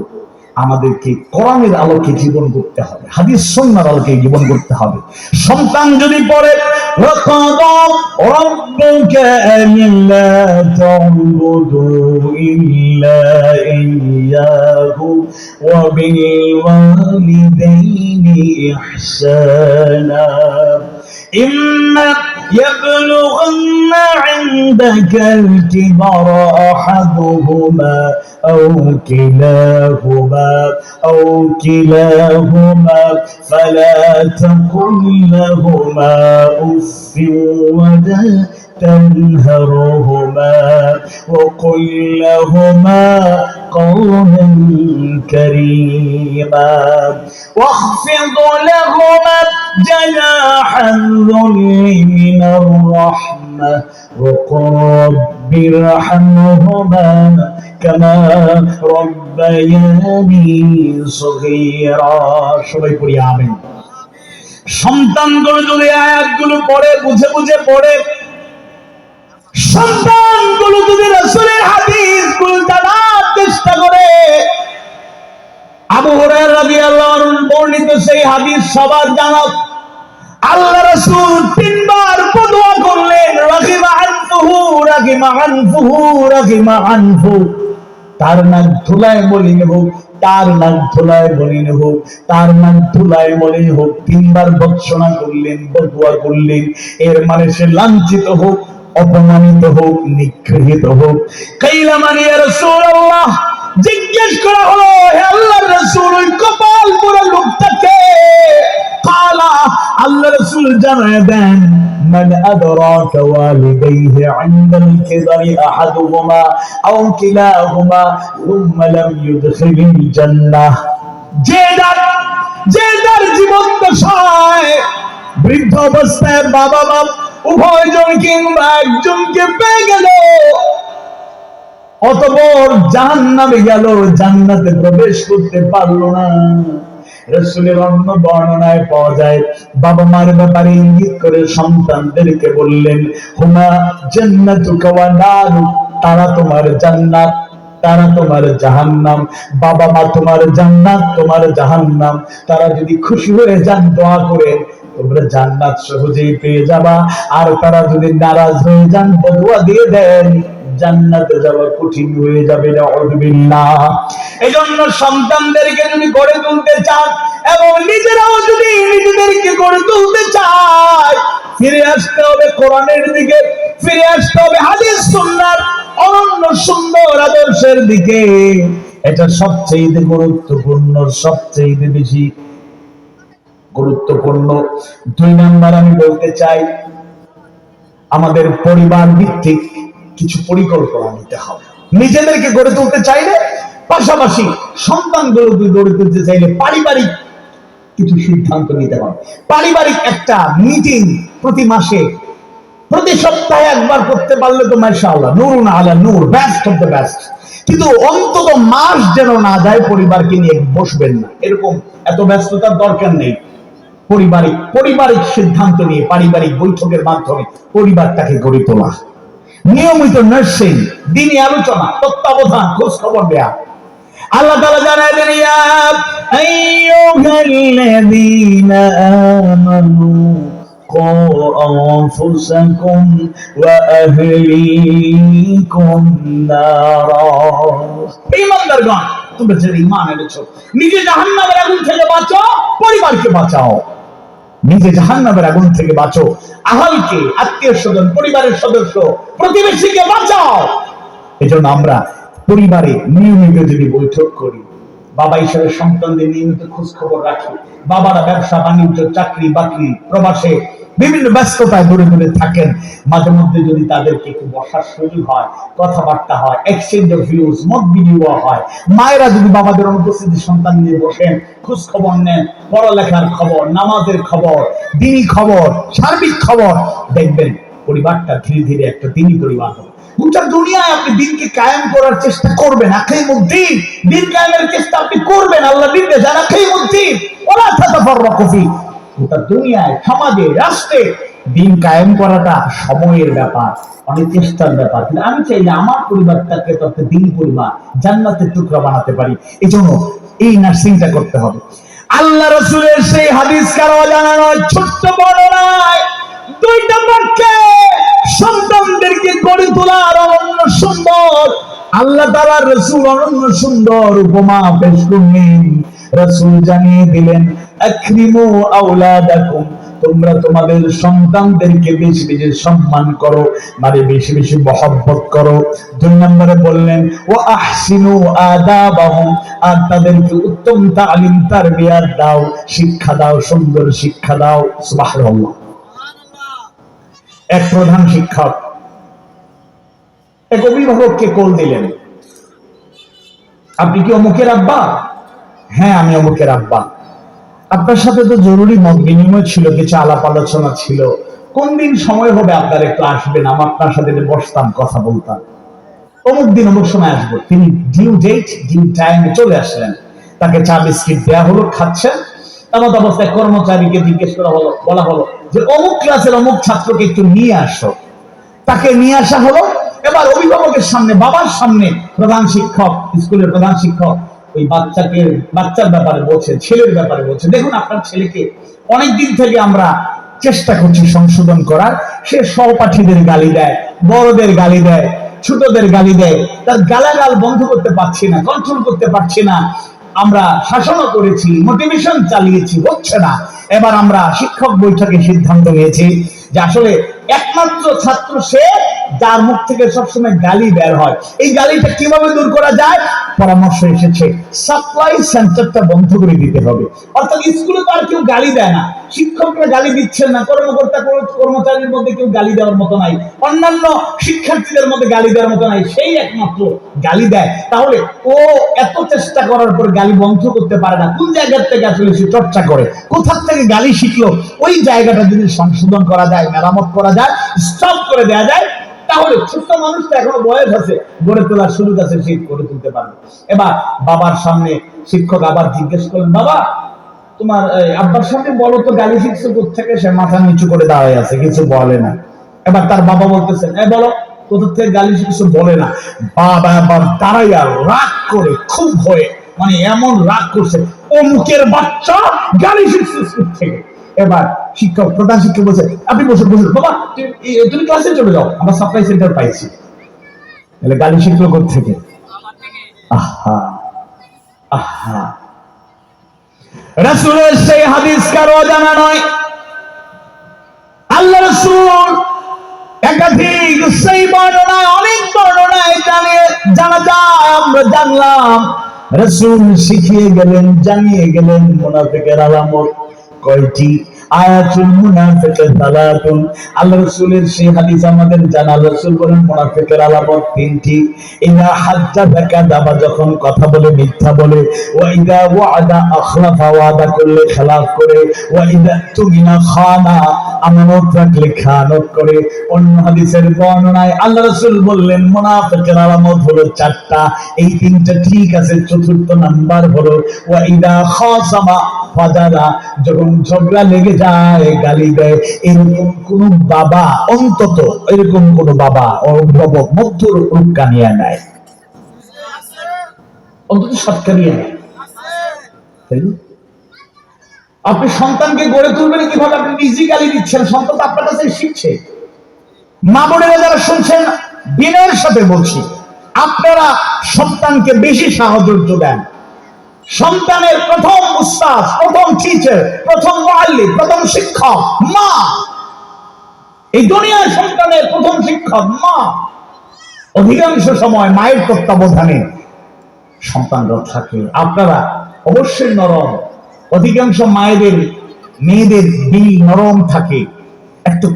আমাদেরকে কোরআনের আলোকে জীবন করতে হবে, হাদিস সুন্নাহর আলোকে জীবন করতে হবে। সন্তান যদি পড়ে ওয়াকাদা রাব্বুকা আল্লা তা'বুদু ইল্লা ইয়্যাহু ওয়া বিল ওয়ালিদাইনি ইহসানা ইম্মা يبلغن عندك الكبر أحدهما أو كلاهما فلا تقل لهما أف ولا تنهرهما وقل لهما قولا كريما واخفض لهما جناح الذل من الرحمة وقل رب ارحمهما كما ربياني صغيرا। সবাই পড়ি আমিন। সন্তানগুলো যদি আয়াতগুলো পড়ে বুঝে বুঝে পড়ে, সন্তানগুলো যদি রাসূলের হাদিসগুলো জানার চেষ্টা করে, আবু হুরায়রা রাদিয়াল্লাহু আনহু বর্ণিত সেই হাদিস সবার জানা। আল্লাহ রাসূল তিনবার দোয়া করলেন, রাগিমা আনফুহু রাগিমা আনফুহু রাগিমা আনফু। তার নাক ধুলায় মলিন হোক, তার নাক ধুলায় মলিন হোক, তার নাক ধুলায় মলিন হোক। তিনবার ভৎসনা করলেন, বদুয়া করলেন। এর মানে সে লাঞ্ছিত হোক, অপমানিত হোক, নিগৃহীত হোক। কাইলা মানে ইয়া রাসূলুল্লাহ, জিজ্ঞেস করা হলো, হে আল্লাহর রাসূল, ওই কপাল পোড়া লোকটাকে? কালা, আল্লাহ রাসূল জানায় দেন, মান আদরাকা ওয়ালিদাইহি ইনদাল কিবারি আহাদুহুমা আও কিলাহুমা সুম্মা লাম ইউদখিলিল জান্নাহ। যে যার জীবন দশায় বৃদ্ধ অবস্থায় বাবা মা উভয়জন কিংবা একজনকে পেয়ে গেল, অতঃপর জাহান্নামে গেল, জান্নাতে প্রবেশ করতে পারলো না। রাসূলের অন্য বর্ণনায় পাওয়া যায়, বাবা মার ব্যাপারে ইঙ্গিত করে সন্তানদেরকে বললেন, হুমা জান্নাতুকা ওয়া নারুক, তারা তোমার জান্নাত, তারা তোমার জাহান্নাম। বাবা মা তোমার জান্নাত, তোমার জাহান্নাম। তারা যদি খুশি হয়ে যান, দোয়া করেন, তোমরা জান্নাত সহজেই পেয়ে যাবা। আর তারা যদি নারাজ হয়ে যান, বদুয়া দিয়ে দেন, জান্নাতে যাওয়া কঠিন হয়ে যাবে। নাউযুবিল্লাহ। এজন্য সন্তানদেরকে যদি গড়ে তুলতে চান এবং নিজেরাও যদি নিজেদেরকে গড়ে তুলতে চায়, ফিরে আসতে হবে কোরআনের দিকে, ফিরে আসতে হবে হাদিস সুন্নাহর অনন্য সুন্দর আদর্শের দিকে। এটা সবচেয়ে গুরুত্বপূর্ণ, সবচেয়ে বেশি গুরুত্বপূর্ণ। 2 নাম্বার আমি বলতে চাই, আমাদের পরিবার ভিত্তিক কিছু পরিকল্পনা নিতে হবে। নিজেদেরকে গড়ে তুলতে চাইলে, পাশাপাশি সন্তানগুলোকে গড়ে তুলতে চাইলে পারিবারিক কিছু সিদ্ধান্ত নিতে হবে। পারিবারিক একটা মিটিং প্রতি মাসে, প্রতি সপ্তাহে একবার করতে পারলে তো মাশাআল্লাহ, নূরুন আলা নূর, বেস্ট অফ দ্য বেস্ট। কিন্তু অন্তত মাস যেন না যায় পরিবারকে নিয়ে বসবেন না, এরকম এত ব্যস্ততার দরকার নেই। পারিবারিক সিদ্ধান্ত নিয়ে পারিবারিক বৈঠকের মাধ্যমে পরিবারটাকে গড়ে তোলা, নিয়মিত নার্সিং, দিনী আলোচনা, তত্ত্বাবধান, খোঁজ খবর দেয়া। আল্লাহ তাআলা জানায় দেন, ইয়া আইয়ুহাল্লাযীনা আমানু কু আনফুসাকুম ওয়া আহলিকুম নারা। ঈমানদারগণ, তোমরা যারা ঈমান এনেছো, নিজে জাহান্নামের আগুন থেকে বাঁচো, পরিবারকে বাঁচাও। নিজে জাহান্নামের আগুন থেকে বাঁচো, আহলকে, আত্মীয় স্বজন, পরিবারের সদস্য, প্রতিবেশীকে বাঁচাও। এজন্য আমরা পরিবারে নিয়মিত যদি বৈঠক করি, বাবা হিসেবে সন্তানদের নিয়মিত খোঁজ খবর রাখি। বাবারা ব্যবসা বাণিজ্য, চাকরি বাকরি, প্রবাসে বিভিন্ন ব্যস্ততায় দূরে দূরে থাকেন, মাঝে মধ্যে যদি তাদেরকে একটু বসার সুযোগ হয়, কথাবার্তা হয়, এক্সচেঞ্জ অফ ভিউজ, মত বিনিময় হয়। মায়েরা যদি বাবাদের অনুপস্থিতি সন্তান নিয়ে বসেন, খোঁজ খবর নেন, পড়ালেখার খবর, নামাজের খবর, দ্বীনি খবর, সার্বিক খবর, দেখবেন পরিবারটা ধীরে ধীরে একটা দ্বীনি পরিবার হবে। গোটা দুনিয়ায় আপনি দিনকে কায়েম করার চেষ্টা করবেন, আকিমুদ্দিন, দিন কায়েমের চেষ্টা আপনি করবেন। আল্লাহ নির্দেশ, আকিমুদ্দিন ওয়ালা তাতাফাররাকু ফি। গোটা দুনিয়ায়, সমাজে, রাষ্ট্রে দিন কায়েম করাটা সময়ের ব্যাপার, অনেক চেষ্টার ব্যাপার। কিন্তু আমি চাই যে আমার পরিবারটাকে তো একটা দিনী পরিবার, জান্নাতের টুকরা বানাতে পারি। এই জন্য এই নার্সিংটা করতে হবে। আল্লাহ রাসূলের সেই হাদিস কারো জানানো ছোট্ট বর্ণনায় 2টা বাক্যে সন্তানদেরকে গড়ে তোলার অনন্য সুন্দর, আল্লাহ তাআলা রাসূল অনন্য সুন্দর উপমা পেশ করলেন। রাসূল জানিয়ে দিলেন, আকরিমু আওলাদাকুম, তোমরা তোমাদের সন্তানদেরকে বেশি বেশি সম্মান করো, মানে বেশি বেশি মহব্বত করো। 2 নম্বরে বললেন, ওয়া আহসিনু আদাবাহুম, আর তাদেরকে উত্তম তালিম তারবিয়াত দাও, শিক্ষা দাও, সুন্দর শিক্ষা দাও। সুবহানাল্লাহ। এক প্রধান শিক্ষক এক অভিভাবককে কল দিলেন, আপনি কি অমুকের আব্বা? হ্যাঁ, আমি অমুকের আব্বা। আপনার সাথে তো জরুরি মত বিনিময় ছিল, কিছু আলাপ আলোচনা ছিল, কোন দিন সময় হবে আপনার একটু আসবেন, আমি আপনার সাথে বসতাম, কথা বলতাম। অমুক দিন অমুক সময় আসবো। তিনি ডিউ ডেট, ডিউ টাইমে চলে আসলেন। তাকে চা বিস্কিট দেওয়া হলো, খাচ্ছেন। এমন অবস্থায় কর্মচারীকে জিজ্ঞেস করা হলো, বলা হলো যে অমুক ক্লাসের অমুক ছাত্রকে একটু নিয়ে আসো। তাকে নিয়ে আসা হলো। এবার অভিভাবকের সামনে, বাবার সামনে প্রধান শিক্ষক, স্কুলের প্রধান শিক্ষক ওই বাচ্চার ব্যাপারে বলছে, ছেলের ব্যাপারে বলছে, দেখুন আপনার ছেলেকে অনেকদিন থেকে আমরা চেষ্টা করছি সংশোধন করার, সে সহপাঠীদের গালি দেয়, বড়দের গালি দেয়, ছোটদের গালি দেয়, তার গালাগাল বন্ধ করতে পারছি না, কন্ট্রোল করতে পারছি না। আমরা শাসনও করেছি, মোটিভেশন চালিয়েছি, হচ্ছে না। এবার আমরা শিক্ষক বৈঠকে সিদ্ধান্ত নিয়েছি যে আসলে একমাত্র ছাত্র সে, যার মুখ থেকে সবসময় গালি বের হয়, এই গালিটা কিভাবে দূর করা যায়? পরামর্শ এসেছে সাপ্লাই সেন্টারটা বন্ধ করে দিতে হবে। অর্থাৎ স্কুলে তো আর কেউ গালি দেয় না, শিক্ষকরা গালি দিচ্ছেন না, কর্মকর্তা কর্মচারীর মধ্যে কেউ গালি দেওয়ার মতো নাই, অন্যান্য শিক্ষার্থীদের মধ্যে গালি দেওয়ার মতো নাই, সেই একমাত্র গালি দেয়। তাহলে ও এত চেষ্টা করার পর গালি বন্ধ করতে পারে না, কোন জায়গা থেকে আসলে সে চর্চা করে, কোথা থেকে গালি শিখলো, ওই জায়গাটা যদি সংশোধন করা যায়, মেরামত করা যায়, স্টপ করে দেওয়া যায়, তাহলে ছোট্ট মানুষটা এখনো বয়স আছে, গড়ে তোলার সুযোগ আছে, সে গড়ে তুলতে পারবে। এবার বাবার সামনে শিক্ষক আবার জিজ্ঞেস করলেন, বাবা তোমার আব্বার সামনে বলো তো গালি শিখছো কোথেকে? সে মাথা নিচু করে দাঁড়ায় আছে, কিছু বলে না। এবার তার বাবা বলতেছেন, বলো কোথা থেকে গালি শিখছো? বলে না। বাবা আবার দাঁড়াইয়া রাগ করে খুব হয়ে, মানে এমন রাগ করছে, অমুকের বাচ্চা গালি শিখছো স্কুল থেকে। এবার শিক্ষক, প্রধান শিক্ষক বলছে, আপনি বসুন বসুন, বাবা তুমি ক্লাসে চলে যাও, আমরা সাপ্লাই সেন্টার পাইছি। তাহলে গালি শিখলো কোথেকে? আহা আহা, রাসূলের সেই হাদিস কারো জানা নয়। আল্লাহ রাসূল একাধিক সেই বর্ণনায়, অনেক বর্ণনায় জানা যায়, আমরা জানলাম রাসূল শিখিয়ে গেলেন, জানিয়ে গেলেন মুনাফিকের আলামত কয়টি। আয়াতুল মুনাফিকের সালাতুন, আল্লাহ রাসূলের সেই হাদিস আমাদের জানা। রাসূল বলেন মুনাফিকের আলামত তিনটি। ইযা হাজ্জাতা কাযাবা, যখন কথা বলে মিথ্যা বলে। ওয়া ইযা ওয়া'দা আখলাফা, ওয়াদা করলে খেলাফ করে। ওয়া ইযা তুমিনা খানা, আমানত রাখলে খেয়ানত করে। অন্য হাদিসের বর্ণনায় আল্লাহ রাসূল বললেন মুনাফিকের আলামত হলো চারটা, এই তিনটা ঠিক আছে, চতুর্থ নাম্বার হলো ওয়া ইযা খাসামা ফাজারা, যখন ঝগড়া লেগে যায় গালি দেয়। এরকম কোন বাবা, অন্তত এরকম কোন বাবা অভিভাবক মধ্যরূপ কানিয়া নেয়, অন্তত সৎকারিয়া নেয়। আপনি সন্তানকে গড়ে তুলবেন কিভাবে? আপনি নিজে গালি দিচ্ছেন, সন্তান তো আপনার কাছে শিখছে। মা বোনেরা যারা শুনছেন, বিনয়ের সাথে বলছি, আপনারা সন্তানকে বেশি সাহায্য দেন। সন্তানের প্রথম উস্তাদ, প্রথম টিচার, প্রথম মুআল্লিম, প্রথম শিক্ষক মা। এই দুনিয়ার সন্তানের প্রথম শিক্ষক মা। অধিকাংশ সময় মায়ের তত্ত্বাবধানে সন্তানরা থাকে। আপনারা অবশ্যই নরম, অধিকাংশ মেয়েদের দিল নরম থাকে, একটু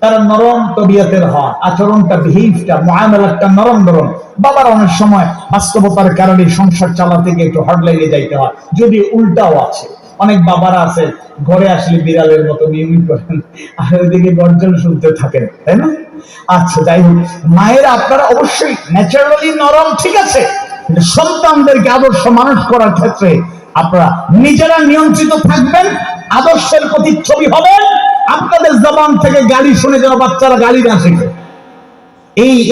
তারা নরম তবিয়তের হয়, আচরণটা, বিহেভটা, মুআমালাতটা নরম নরম। বাবার অনেক সময় বাস্তবতার কারণে সংসার চালাতে গিয়ে একটু হট লেগে যাইতে হয়, যদি উল্টাও আছে। অনেক বাবারা আছে ঘরে আসলে বিড়ালের মতো মিউমি করেন, আর ওইদিকে গর্জন শুনতে থাকেন, তাই না? আচ্ছা, যাই হোক, মায়েরা আপনারা অবশ্যই ন্যাচারালি নরম, ঠিক আছে, কিন্তু সন্তানদেরকে আদর্শ মানুষ করার ক্ষেত্রে আপনারা নিজেরা নিয়ন্ত্রিত থাকবেন, আদর্শের প্রতিচ্ছবি হবেন। আপনাদের জবান থেকে গালি শুনে যেন বাচ্চারা গালি না শেখে।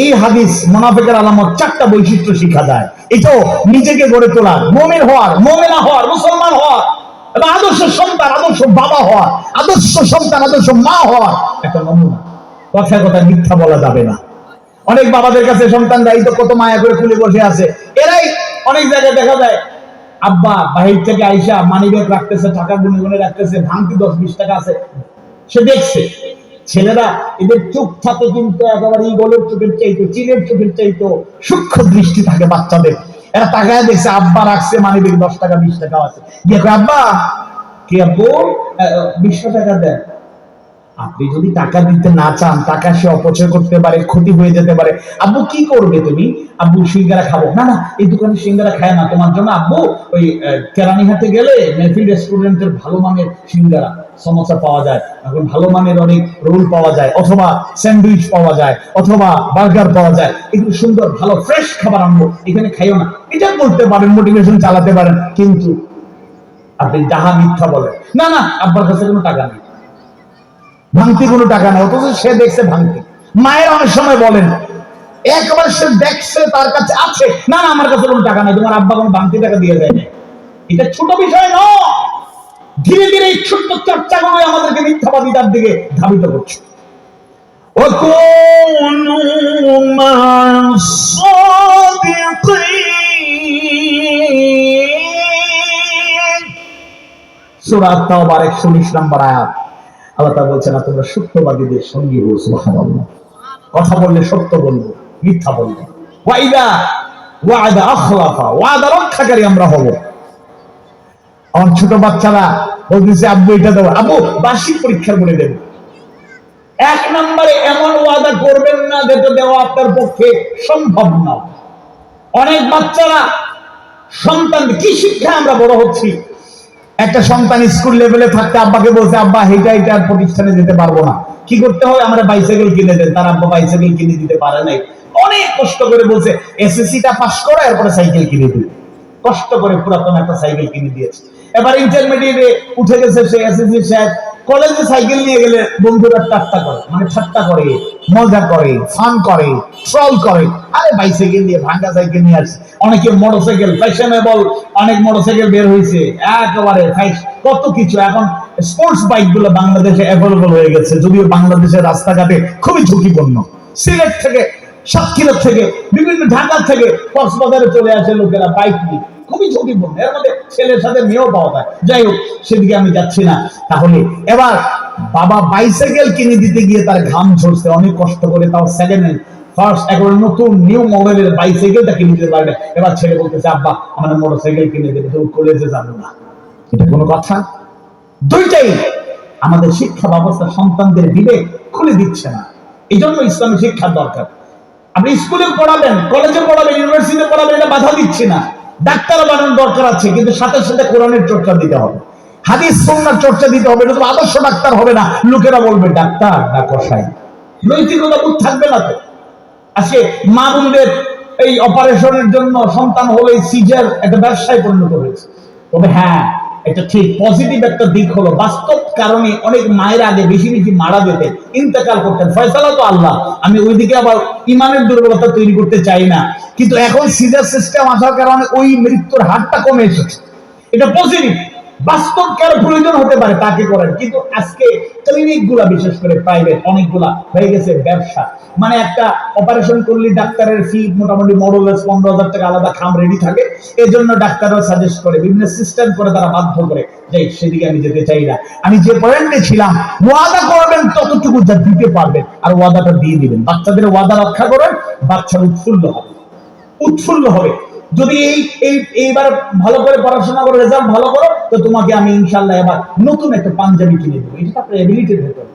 এই হাদিস মুনাফিকের আলামত চারটা বৈশিষ্ট্য শিখা যায়। এটাও নিজেকে গড়ে তোলার, মুমিন হওয়ার, মুমিনা হওয়ার, মুসলমান হওয়ার, এবং আদর্শ সন্তান, আদর্শ বাবা হওয়ার, আদর্শ সন্তান, আদর্শ মা হওয়ার একটা নমুনা। কথায় কথায় মিথ্যা বলা যাবে না। অনেক বাবাদের কাছে সন্তানরা এই তো কত মায়া করে খুলে বসে আছে, এরাই অনেক জায়গায় দেখা যায় আব্বা বাহির থেকে আইসা মানিব্যাগ রাখতেছে, টাকা গুনে গুনে রাখতেছে, ভাঙতি 10-20 টাকা আছে, সে দেখছে। ছেলেরা এদের চোখ থাকে কিন্তু একেবারে ইগলের চোখের চাইতো, চিলের চোখের চাইতো সূক্ষ্ম দৃষ্টি থাকে বাচ্চাদের। এরা তাকায় দেখছে আব্বা রাখছে মানিব্যাগ 10 টাকা 20 টাকা আছে, দেখো আব্বা কি আব্বু 20 টাকা দেন। আপনি যদি টাকা দিতে না চান, টাকা সে অপচয় করতে পারে, ক্ষতি হয়ে যেতে পারে। আব্বু কি করবে তুমি? আব্বু সিঙ্গারা খাবো। না না, এই দোকানে সিঙ্গারা খায় না, তোমার জন্য আব্বু ওই কেরানীহাটে গেলে মেহফিল রেস্টুরেন্টের ভালো মানের সিঙ্গারা সমোসা পাওয়া যায়, এখন ভালো মানের অনেক রোল পাওয়া যায়, অথবা স্যান্ডউইচ পাওয়া যায়, অথবা বার্গার পাওয়া যায়, এগুলো সুন্দর ভালো ফ্রেশ খাবার আনবো, এখানে খাইও না। এটা বলতে পারেন, মোটিভেশন চালাতে পারেন, কিন্তু আপনি যাহা মিথ্যা বলেন, না না আব্বার কাছে কোনো টাকা নেই, ভাঙতি কোনো টাকা নেই, অথচ সে দেখছে ভাঙতি। মায়ের অনেক সময় বলেন, একবার সে দেখছে তার কাছে আছে, না না আমার কাছে কোনো টাকা নেই, তোমার আব্বা কোনো ভাঙতি টাকা দিয়ে যায় না। এটা ছোট বিষয় নয়। ধীরে ধীরে এই ছোট্ট চর্চাগুলো আমাদেরকে মিথ্যাবাদিতার দিকে ধাবিত করছে। সূরা তাওবার 119 নম্বর আয়াত, আল্লাহ তাআলা বলছেন, তোমরা সত্যবাদীদের সঙ্গী হও। সুবহানাল্লাহ। কথা বললে সত্য বলবো, মিথ্যা বলবো। ওয়াইদা ওয়াদা আখলাফা, ওয়াদা রক্ষাকারী আমরা হব। আমার ছোট বাচ্চারা বলতেছে আব্বু এটা দেবো, আব্বু বার্ষিক পরীক্ষার বলে দেবো। 1 নম্বরে এমন ওয়াদা করবেন না যেটা দেওয়া আপনার পক্ষে সম্ভব না। অনেক বাচ্চারা সন্তান কি শিক্ষা আমরা বড় হচ্ছি, একটা সন্তান স্কুল লেভেলে থাকতে আব্বাকে বলছে আব্বা এটা প্রতিষ্ঠানে যেতে পারবো না, কি করতে হয়, আমরা বাইসাইকেল কিনে দেন। তার আব্বা বাইসাইকেল কিনে দিতে পারে নাই, অনেক কষ্ট করে বলছে এসএসসিটা পাস করে এরপরে সাইকেল কিনে দিবে। কষ্ট করে পুরাতন একটা সাইকেল কিনে দিয়েছে। এবার ইন্টারমিডিয়েটে উঠে গেছে সে, এসএসসি সাহেব কলেজে সাইকেল নিয়ে গেলে বন্ধুরা ঠাট্টা করে, মানে ঠাট্টা করে, মজা করে, ফান করে, ট্রল করে। আরে বাইসাইকেল দিয়ে, ভাঙা সাইকেল নিয়ে আসছে। অনেকে মোটরসাইকেল, ফ্যাশনেবল অনেক মোটরসাইকেল বের হয়েছে, একেবারে কত কিছু। এখন স্পোর্টস বাইক গুলো বাংলাদেশে অ্যাভেলেবল হয়ে গেছে, যদিও বাংলাদেশের রাস্তাঘাটে খুবই ঝুঁকিপূর্ণ। সিলেট থেকে, সাতক্ষীরা থেকে, বিভিন্ন ঢাকা থেকে কক্সবাজারে চলে আসে লোকেরা বাইক নিয়ে, খুবই ঝুঁকিপূর্ণ। এর মধ্যে ছেলের সাথে মেয়েও পাওয়া যায়। যাই হোক, সেদিকে আমি যাচ্ছি না। তাহলে এবার বাবা বাইসাইকেল কিনে দিতে গিয়ে তার ঘাম ঝরছে অনেক কষ্ট করে, তাও সেকেন্ড হ্যান্ড, ফার্স্ট একেবারে নতুন নিউ মডেলের বাইসাইকেলটা কিনে দিতে পারবে। এবার ছেলে বলতেছে আব্বা আমাদের মোটরসাইকেল কিনে দেবে, তুমি কলেজে যাবো না। এটা কোনো কথা? দুইটাই আমাদের শিক্ষা ব্যবস্থা সন্তানদের বিবেক খুলে দিচ্ছে না। এই জন্য ইসলামী শিক্ষার দরকার। আপনি স্কুলে পড়াবেন, কলেজে পড়াবেন, ইউনিভার্সিটিতে পড়াবেন, এটা বাধা দিচ্ছি না। ডাক্তার বানানোর দরকার আছে, কিন্তু সাথে সাথে কোরআনের চর্চা দিতে হবে, হাদিস সুন্নাহর চর্চা দিতে হবে। এটা তো আদর্শ ডাক্তার হবে না, লোকেরা বলবে ডাক্তার না কসাই, নৈতিকতা বোধ থাকবে না তো। আজকে মা বোনদের এই অপারেশনের জন্য সন্তান হলে সিজার একটা ব্যবসায় পরিণত হয়েছে। তবে হ্যাঁ, এটা ঠিক পজিটিভ একটা দিক হলো, বাস্তব কারণে অনেক মায়ের আগে বেশি বেশি মারা যেতেন, ইন্তেকাল করতেন, ফয়সালা তো আল্লাহ। আমি ওইদিকে আবার ইমানের দুর্বলতা তৈরি করতে চাই না, কিন্তু এখন সিজার সিস্টেম আসার কারণে ওই মৃত্যুর হারটা কমে এসেছে। এটা পজিটিভ, বাস্তব কারো প্রয়োজন হতে পারে তাকে করেন, কিন্তু আজকে ক্লিনিক গুলা, বিশেষ করে প্রাইভেট অনেকগুলা হয়ে গেছে ব্যবসা। মানে একটা অপারেশন করলে ডাক্তারের ফি মোটামুটি মডেলের 15,000 টাকা আলাদা খাম রেডি থাকে। এই জন্য ডাক্তাররা সাজেস্ট করে, বিভিন্ন সিস্টেম করে, তারা বাধ্য করে। যাই, সেদিকে আমি যেতে চাই না। আমি যে পয়েন্টে ছিলাম, ওয়াদা করবেন ততটুকু যা দিতে পারবেন, আর ওয়াদাটা দিয়ে দিবেন। বাচ্চাদের ওয়াদা রক্ষা করেন, বাচ্চা উৎফুল্ল হবে, উৎফুল্ল হবে। যদি এইবার ভালো করে পড়াশোনা করে রেজাল্ট ভালো করো, তো তোমাকে আমি ইনশাআল্লাহ এবার নতুন একটা পাঞ্জাবি কিনে দেবো। এটা আপনার এবিলিটির ভেতর।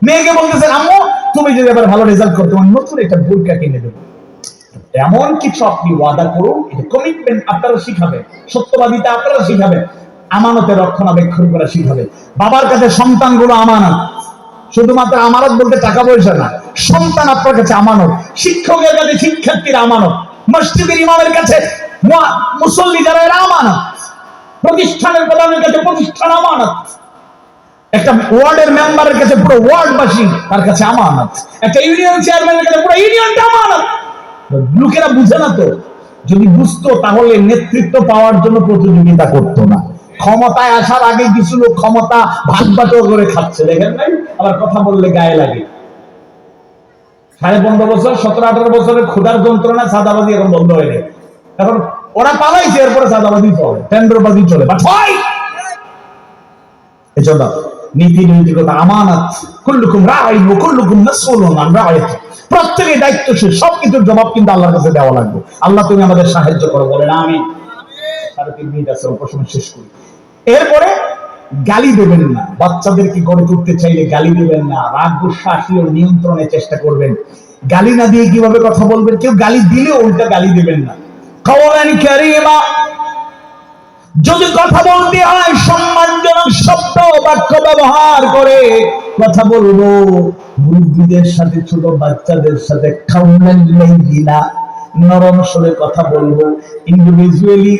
মেয়েকে বলতেছেন আম্মু তুমি যদি এবার ভালো রেজাল্ট করো, তোমার নতুন একটা বোরকা কিনে দেবো। এমন কিছু আপনি ওয়াদা করুন, এটা কমিটমেন্ট আপনারা শিখাবেন, সত্যবাদিতা আপনারা শিখাবেন, আমানতের রক্ষণাবেক্ষণ করা শিখাবেন। বাবার কাছে সন্তানগুলো আমানত, শুধুমাত্র আমানত বলতে টাকা পয়সা না, সন্তান আপনার কাছে আমানত, শিক্ষকের কাছে শিক্ষার্থীর আমানত, মসজিদের ইমামের কাছে মুসল্লি যারা এরা আমানত, প্রতিষ্ঠানের প্রধানের কাছে প্রতিষ্ঠান আমানত, একটা ওয়ার্ডের মেম্বারের কাছে পুরো ওয়ার্ডবাসী তার কাছে আমানত, একটা ইউনিয়ন চেয়ারম্যানের কাছে পুরো ইউনিয়নটা আমানত। লোকেরা বুঝে না তো, যদি বুঝতো তাহলে নেতৃত্ব পাওয়ার জন্য প্রতিযোগিতা করতো না। ক্ষমতায় আসার আগে কিছু লোক ক্ষমতা ভাগ বাটোয়ারা করে খাচ্ছে, দেখেন নাই? আবার কথা বললে গায়ে লাগে। 15.5 বছর, 17-18 বছরের ক্ষুধার যন্ত্রণা, সাদাবাজি এখন বন্ধ হয়ে গেছে। এখন ওরা পালাইছে, এরপরে সাদাবাজি চলে, টেন্ডারবাজি চলে। বাট হয় এজন্য নীতি নৈতিকতা, আমানত, কুল্লুকুম রাঈন ওয়া কুল্লুকুম মাসউলুন আন রাঈয়াতি, প্রত্যেকই দায়িত্বশীল। সবকিছুর জবাব কিন্তু আল্লাহর কাছে দেওয়া লাগবে। আল্লাহ তুমি আমাদের সাহায্য করো, বলেন আমিন। 3.5 মিনিট আছে, প্রশ্ন শেষ করি। এরপরে গালি দেবেন না, বাচ্চাদেরকে গড়ে তুলতে চাইলে গালি দেবেন না, রাগ গুসা আসলেও নিয়ন্ত্রণের চেষ্টা করবেন। গালি না দিয়ে কিভাবে কথা বলবেন? কেউ গালি দিলেও উল্টা গালি দেবেন না। কাওলান কারীমা, যদি কথা বলতে হয় সম্মানজনক শব্দ বাক্য ব্যবহার করে কথা বলবো। মুরব্বীদের সাথে, ছোট বাচ্চাদের সাথে কাওলান লাইয়িনা, নরম সুরে কথা বলবো। Individually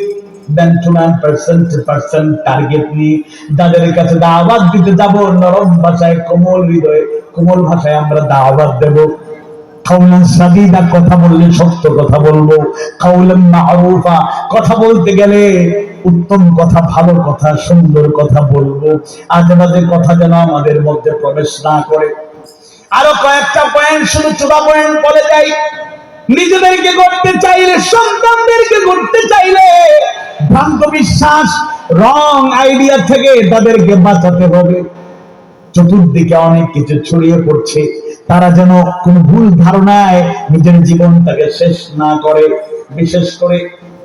then to man, person to person target নিয়ে যাদের কাছে দাওয়াত দিতে যাব, নরম ভাষায়, কোমল হৃদয়ে, কোমল ভাষায় আমরা দাওয়াত দেব। কাওলান সাদীদা, কথা বললে সত্য কথা বলবো। কাওলান মারুফা, কথা বলতে গেলে উত্তম কথা, ভালো কথা, সুন্দর কথা বলবো। আজে বাজে কথা যেন আমাদের মধ্যে প্রবেশ না করে। আরো কয়েকটা পয়েন্ট, শুধু চূড়া পয়েন্ট বলে যাই। নিজেদেরকে করতে চাইলে, সন্তানদেরকে করতে চাইলে ভ্রান্ত বিশ্বাস, রং আইডিয়া থেকে তাদেরকে বাঁচাতে হবে। চতুর্দিকে অনেক কিছু ছড়িয়ে পড়ছে, তারা যেন কোন ভুল ধারণায় নিজের জীবনটাকে শেষ না করে। বিশেষ করে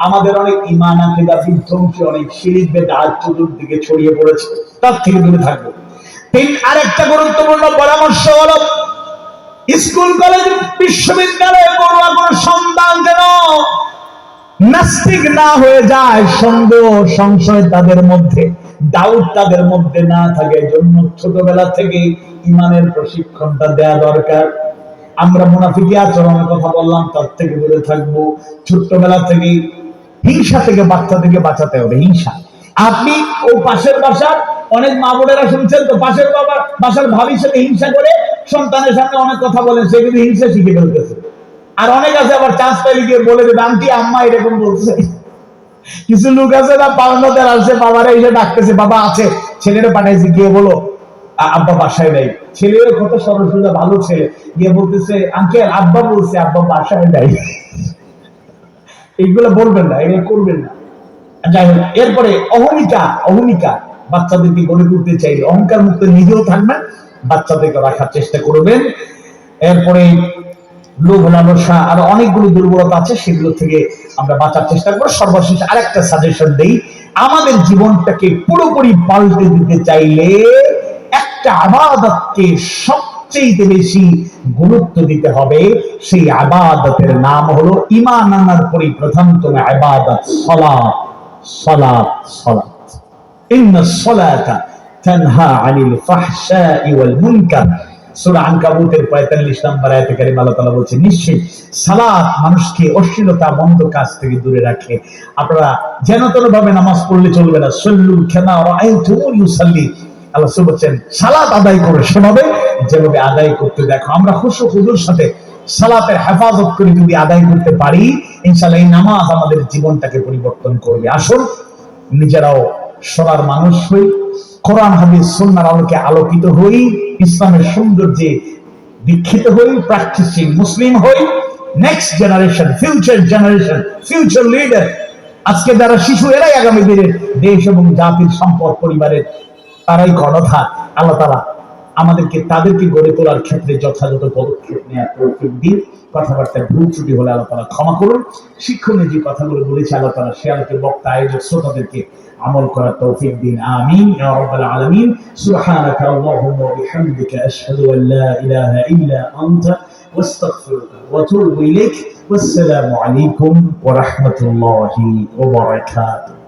আমাদের অনেক ঈমান আকীদা বিধ্বংসী অনেক শিরক বিদআত চতুর্দিকে ছড়িয়ে পড়েছে, তার থেকে দূরে থাকবো। আরেকটা গুরুত্বপূর্ণ পরামর্শ হলো স্কুল কলেজ বিশ্ববিদ্যালয়ে পড়ুয়া কোন সন্তান যেন নাস্তিক না হয়ে যায়, সন্দেহ সংশয় তাদের মধ্যে, ডাউট তাদের মধ্যে না থাকে। জন্য ছোটবেলা থেকে ঈমানের প্রশিক্ষণটা দেয়া দরকার। আমরা মুনাফিকি আচরণের কথা বললাম, তার থেকে দূরে থাকবো। ছোটবেলা থেকে হিংসা থেকে বাচ্চাদেরকে বাঁচাতে হবে। হিংসা, আপনি ও পাশের বাসার অনেক মা বোনেরা শুনছেন তো, পাশের বাসার ভাবির সাথে হিংসা করে সন্তানের সামনে অনেক কথা বলেন, সে কিন্তু হিংসা শিখে ফেলতেছে। আর অনেক আছে আবার চান্স পাইলে গিয়ে বলে দেবে আন্টি আম্মা এরকম বলছে। কিছু লোক আছে না, পাওনাদার আসছে, বাবারা এসে ডাকতেছে, বাবা আছে, ছেলেরা পাঠাইছে, গিয়ে বলো আব্বা বাসায় নাই। ছেলের কত সরল ভালো ছেলে, গিয়ে বলতেছে আঙ্কেল আব্বা বলছে আব্বা বাসায় নাই। এইগুলো বলবেন না, এগুলো করবেন না। যাই হোক, এরপরে অহমিকা বাচ্চাদেরকে গড়ে তুলতে চাইলে অহংকার মুক্ত নিজেও থাকবেন, বাচ্চাদেরকে রাখার চেষ্টা করবেন। এরপরে লোভ লালসা আরো অনেকগুলো দুর্বলতা আছে, সেগুলো থেকে আমরা বাঁচার চেষ্টা করবো। সর্বশেষ আরেকটা সাজেশন দেই, আমাদের জীবনটাকে পুরোপুরি পাল্টে দিতে চাইলে একটা ইবাদতকে সবচেয়ে বেশি গুরুত্ব দিতে হবে। সেই ইবাদতের নাম হলো ঈমান আনার পরে প্রধানতম ইবাদত সালাত। সালাত সালাত ইন্নাস সালাতা তানহা আনিল ফাহশাই ওয়াল মুনকার। সূরা আনকাবুতের 45 নম্বর আয়াতে কারিমা আল্লাহ তাআলা বলেছেন, নিশ্চয়ই সালাত মানুষকে অশ্লীলতা মন্দ কাজ থেকে দূরে রাখে। আপনারা যেন তেন ভাবে নামাজ পড়লে চলবে না। সাল্লু কামা রাআইতুমুনি ইউসাল্লি, আল্লাহ সুবহানাহু বলেছেন সালাত আদায় করো সেভাবে যেভাবে আদায় করতে দেখো। আমরা খুশু খুজুর সাথে সালাতের হেফাজত করে যদি আদায় করতে পারি, ইনশাআল্লাহ এই নামাজ আমাদের জীবনটাকে পরিবর্তন করবে। আসুন নিজেরাও সবার মানুষ হই, কোরআন হাদিস সুন্নাহর আলোকে আলোকিত হই, ইসলামের সৌন্দর্যে দীক্ষিত হই, প্র্যাকটিসিং মুসলিম হই। নেক্সট জেনারেশন, ফিউচার লিডার, আজকে যারা শিশু, এরাই আগামী দিনের দেশ এবং জাতির সম্পদ, পরিবারের তারাই গণধার। আল্লাহ তাআলা আমাদেরকে তাদেরকে গড়ে তোলার ক্ষেত্রে যথাযথ পদক্ষেপ নেওয়ার তৌফিক দিন। কথাবার্তার ভুল ত্রুটি হলে আল্লাহ তাআলা ক্ষমা করুন। শিক্ষণীয় যে কথাগুলো বলেছে আল্লাহ তাআলা সে আলোকে বক্তা, আয়োজক, শ্রোতাদেরকে আমল করার তৌফিক দিন। আমিন ইয়া রাব্বাল আলামিন। সুবহানাকা আল্লাহুম্মা ওয়া বিহামদিকা আশহাদু আল লা ইলাহা ইল্লা আনতা ওয়াস্তাগফিরুকা ওয়া আতুবু ইলাইক। ওয়াসসালামু আলাইকুম ওয়া রাহমাতুল্লাহি ওয়া বারাকাতুহু।